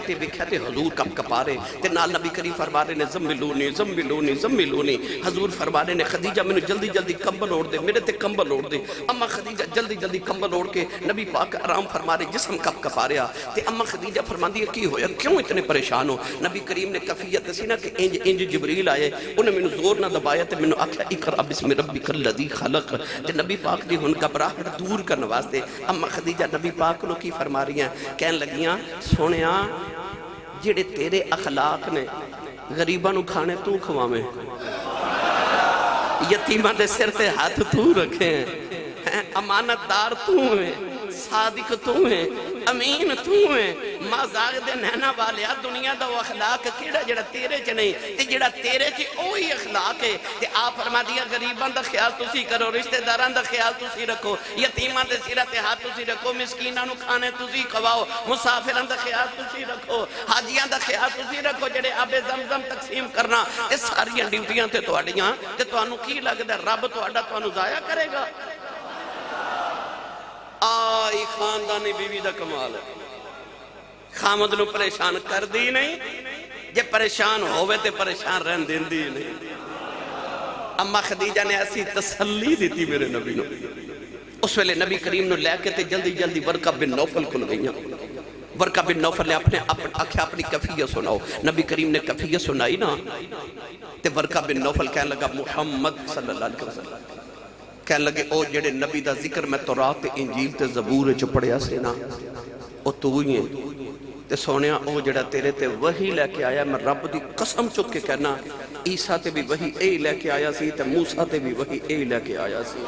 تے حضور کپ کپا رہے تے نال نبی کریم فرما رہے نے زملونی زملونی زملونی حضور فرما رہے نے خدیجہ میں نے جلدی جلدی کمبل اوڑ دے میرے تے کمبل اوڑ دے اما خدیجہ جلدی جلدی کمبل اوڑ کے نبی پاک آرام فرما رہے جسم کپ کپا رہا تے اما خدیجہ فرما دی کی ہویا کیوں اتنے پریشان ہو نبی کریم نے کفیت دسی نا کہ انج جبریل آئے انہیں میں نے زور نہ دبایا تے میں نے آکھیا اقرأ بسم ربک الذی خلق تے نبی پاک دی ہن گھبراہٹ دور کرنے واسطے اما خدیجہ نبی پاک نو کی فرما رہی ہیں کہن لگیاں سونیا جڑے تیرے اخلاق نے غریباں نو کھانے تو کھواویں یتیماں دے سر تے ہاتھ تو رکھے ہیں امانت دار تو ہیں صادق تو ہیں امین تو ہیں مازاغ دے نہنا والیا دنیا دا وہ اخلاق کیڑا جڑا تیرے چ نہیں تے جڑا تیرے چ اوہی اخلاق ہے تے آپ فرما دیا غریباں دا خیال تسی کرو رشتہ داراں دا خیال تسی رکھو یتیماں دے سراں تے ہاتھ تسی رکھو مسکیناں نو کھانے تسی کھواؤ مسافراں دا خیال تسی رکھو حاجیاں دا خیال تسی رکھو جڑے آب زمزم تقسیم کرنا اے ساری ڈیوٹیاں تے تواڈیاں تے تانوں کی لگدا رب تہاڈا تانوں ضائع کرے گا آئی خاندانی بیوی دا کمال ہے خامد نو پریشان کر دی نہیں جے پریشان ہوئے تے پریشان رہن دین دی نہیں اما خدیجہ نے ایسی تسلی دیتی میرے نبی نو اس ویلے نبی کریم نو لے کے تے جلدی جلدی ورقہ بن نوفل کھل گئیاں ورقہ بن نوفل نے اپنی کفیہ سناؤ نبی کریم نے کفیہ سنائی نا تے ورقہ بن نوفل کہنے لگا محمد صلی اللہ علیہ وسلم کہنے لگے او جڑے نبی دا ذکر میں تورات انجیل تے زبور چ پڑھیا سی نا او تو ہی ہیں تے سونیا او جڑا تیرے تے وہی لے کے آیا میں رب دی قسم چک کے کہنا عیسیٰ تے بھی وہی اے لے کے آیا سی تے موسیٰ تے بھی وہی اے لے کے آیا سی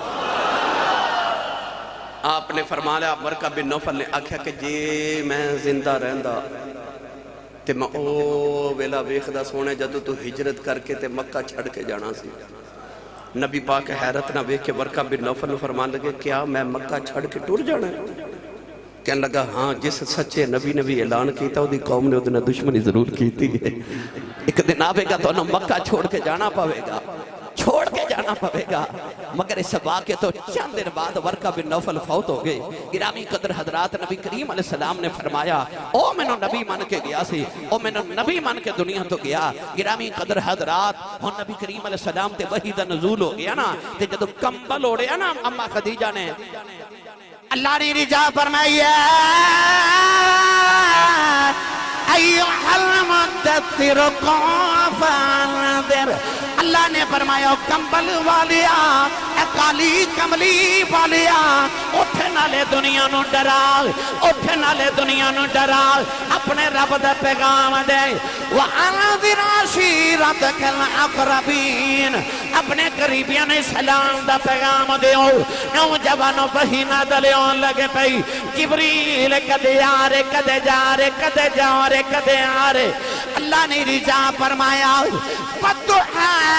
آپ نے فرمایا ورقہ بن نوفل نے آکھیا کہ جے میں زندہ رہندا تے میں او ویلا ویکھدا سونے جدوں تو ہجرت کر کے تے مکہ چھڑ کے جانا سی نبی پاک حیرت نہ ویکھ کے ورقہ بن نوفل فرمان لگے کیا میں مکہ چھڑ کے ٹر جانا ہے کہنے لگا ہاں جس سچے نبی نے بھی اعلان کیتا وہ دی قوم نے ادھنے دشمنی ضرور کیتی ہے ایک دن آوے گا تو انہوں مکہ چھوڑ کے جانا پاوے گا چھوڑ کے جانا پاوے گا مگر اس واقعے تو چند دن بعد ورقہ بن نوفل فوت ہو گئے گرامی قدر حضرات نبی کریم علیہ السلام نے فرمایا او میں نو نبی مان کے گیا سی او میں نو نبی مان کے دنیا تو گیا گرامی قدر حضرات ہون نبی کریم علیہ السلام تے وحی دا نزول ہو گیا نا تے جدو کمبل اوڑیا نا اما خدیجہ نے اللہ نے رجا فرمائی ایوہ المدثر قم فانذر اللہ نے فرمایا کمبل والیا اے کالی کملی والیا اٹھے نالے دنیا نو ڈرال اٹھے نالے دنیا نو ڈرال اپنے رب دا پیغام دے وَأَنذِرْ عَشِيرَتَكَ الْأَقْرَبِينَ اپنے قریبیاں نے سلام دا پیغام دیو نوجوانوں وحی نازل ہون لگے پئی جبریل کدے آ رے کدے جا رے کدے جا رے کدے آ رے اللہ نے رجا فرمایا وَالضُّحَىٰ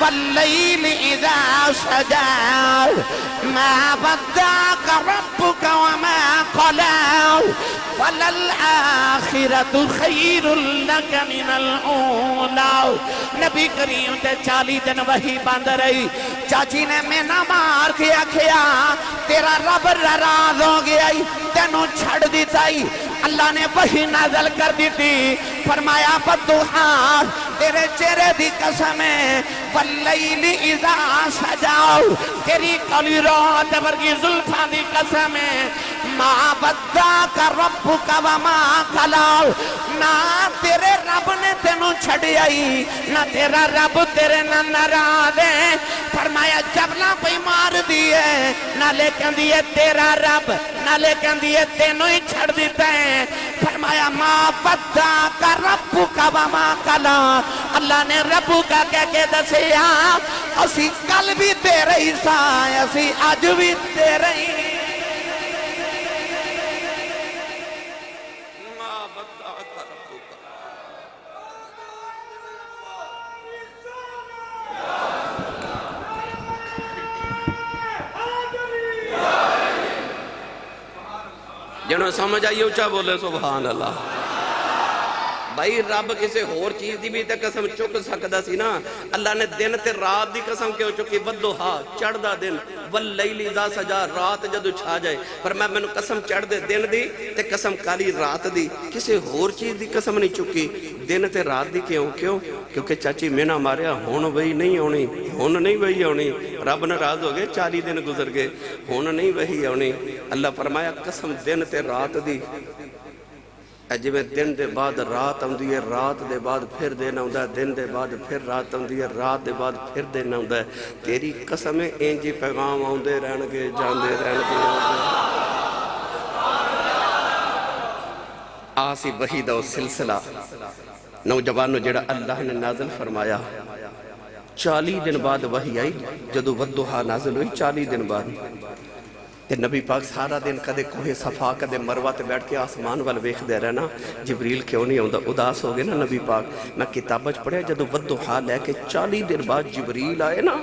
وَاللَّيْلِ إِذَا سَجَىٰ مَا وَدَّعَكَ رَبُّكَ وَمَا قَلَىٰ وَلَلْآخِرَةُ خَيْرٌ لَكَ مِنَ الْأُولَىٰ نبی کریم تے 40 دن وحی باندھ رہی چاچی نے میں نہ مار کے آکھیا تیرا رب ناراض ہو گیا تینوں چھڑ دیتا اللہ نے وحی نازل کر دیتی فرمایا وَالضُّحَىٰ تیرے چہرے دی قسم ہے وَاللَّيْلِ إِذَا سَجَىٰ تیری کلی رات ورگی زلفاں دی قسم ہے مَا وَدَّعَكَ رَبُّكَ وَمَا قَلَىٰ نہ تیرے رب نے تینوں چھڑی آئی نہ تیرا رب تیرے نہ ناراض ہے فرمایا جبلا پہ مار دیئے نہ لے کہن دیئے تیرا رب نہ لے کہن دیئے تینوں ہی چھڑ دیتا ہے فرمایا مَا وَدَّعَكَ رَبُّكَ وَمَا قَلَىٰ اللہ نے ربو کا کہہ کے دسیا اسی کل بھی تیرے ہی سائیں اسی اج بھی تیرے ہی جنہوں سمجھ آئیے اچھا بولے سبحان اللہ بھائی رب کسی ہور چیز دی بھی تے قسم چک سکدا سی نا اللہ نے دن تے رات دی قسم کیوں چکی ودوہا چڑھ دا دن واللیل اذا سجا رات جدو چھا جائے پر میں نے قسم چڑھ دے دن دی تے قسم کالی رات دی کسی ہور چیز دی قسم نہیں چکی دن تے رات دی کیوں کیونکہ چاچی میں نہ ماریا ہون وہی نہیں آنی ہون نہیں وہی آنی رب ناراض ہو گئے 40 دن گزر گئے ہون نہیں وہی آنی اللہ فرمایا قسم دن تے رات دی جی میں دن دے بعد رات آمدی ہے رات دے بعد پھر دن آمدہ ہے دن دے بعد پھر رات آمدی ہے رات دے بعد پھر دن آمدہ ہے تیری قسمیں انجی پیغام آمدے رہن گے جاندے رہن گے آسی وحی دا سلسلہ نوجوانو جڑا اللہ نے نازل فرمایا 40 دن بعد وحی آئی جدو ودوہا نازل ہوئی 40 دن بعد تے نبی پاک سارا دن کدے کوہ صفا کدے مروہ تے بیٹھ کے آسمان وال ویکھ دے رہنا جبریل کیوں نہیں ہوندا اداس ہو گئے نا نبی پاک میں کتاب وچ پڑھیا جدو ودوہا لے کے 40 دن بعد جبریل آئے نا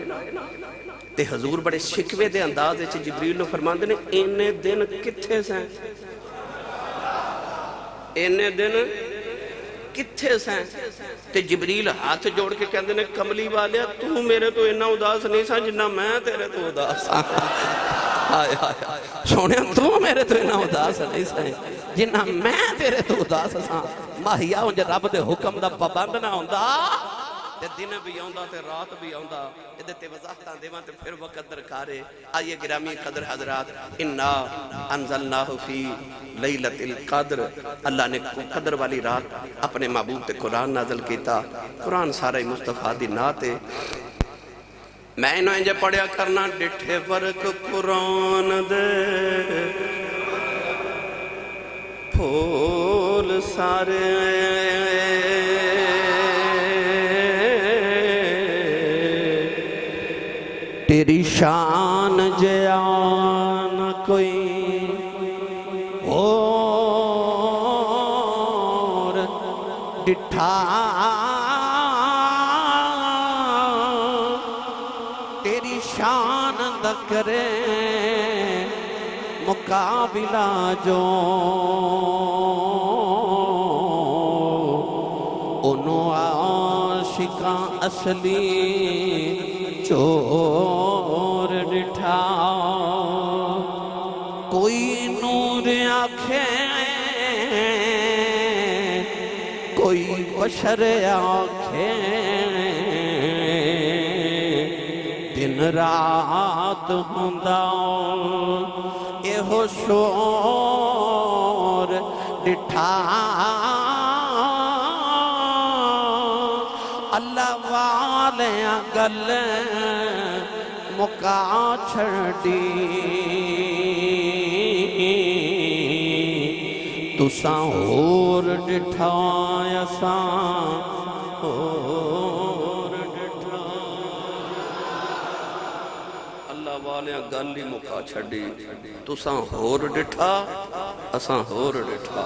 تے حضور بڑے شکوے دے انداز وچ جبریل نو فرماندے نے اینے دن کتھے سیں اینے دن کتھے سیں تے جبریل ہاتھ جوڑ کے کہندے نے کملی والیا تو میرے تو اتنا اداس نہیں سا جنہ میں تیرے تو اداس سونے تو میرے تو اتنا اداس نہیں سا جنہ میں تیرے تو اداس سا ماہیا ہوں جب رب دے حکم دا پابند نہ ہوندا تے دن بھی آندا تے رات بھی آندا ادھتے وضاحتاں دیواں تے پھر وقت درکارے آئیے گرامی قدر حضرات انا انزلناہ فی لیلت القدر اللہ نے قدر والی رات اپنے معبود تے قرآن نازل کیتا قرآن سارے مصطفیٰ دی ناتے میں انہوں انجھے پڑھیا کرنا ڈٹھے ورک قرآن دے پھول سارے تیری شان جیان کوئی اور ڈٹھا تیری شان دا کرے مقابلہ جو انہوں عاشقاں اصلی چور ڈٹھا کوئی نور آنکھیں کوئی بشر آنکھیں دن رات ہوندا اے ہو شور ڈٹھا اللہ والیاں گل مکا چھڑی تساں اور ڈٹھا اساں اور ڈٹھا اللہ والیاں گل ہی مکا چھڑی تساں ہور ڈٹھا اساں ہور ڈٹھا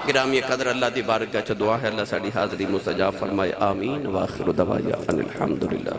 گرامی قدر اللہ دی بارگاہ چ دعا ہے اللہ ساڈی حاضری مستجاب فرمائے آمین وآخر دعوانا ان الحمدللہ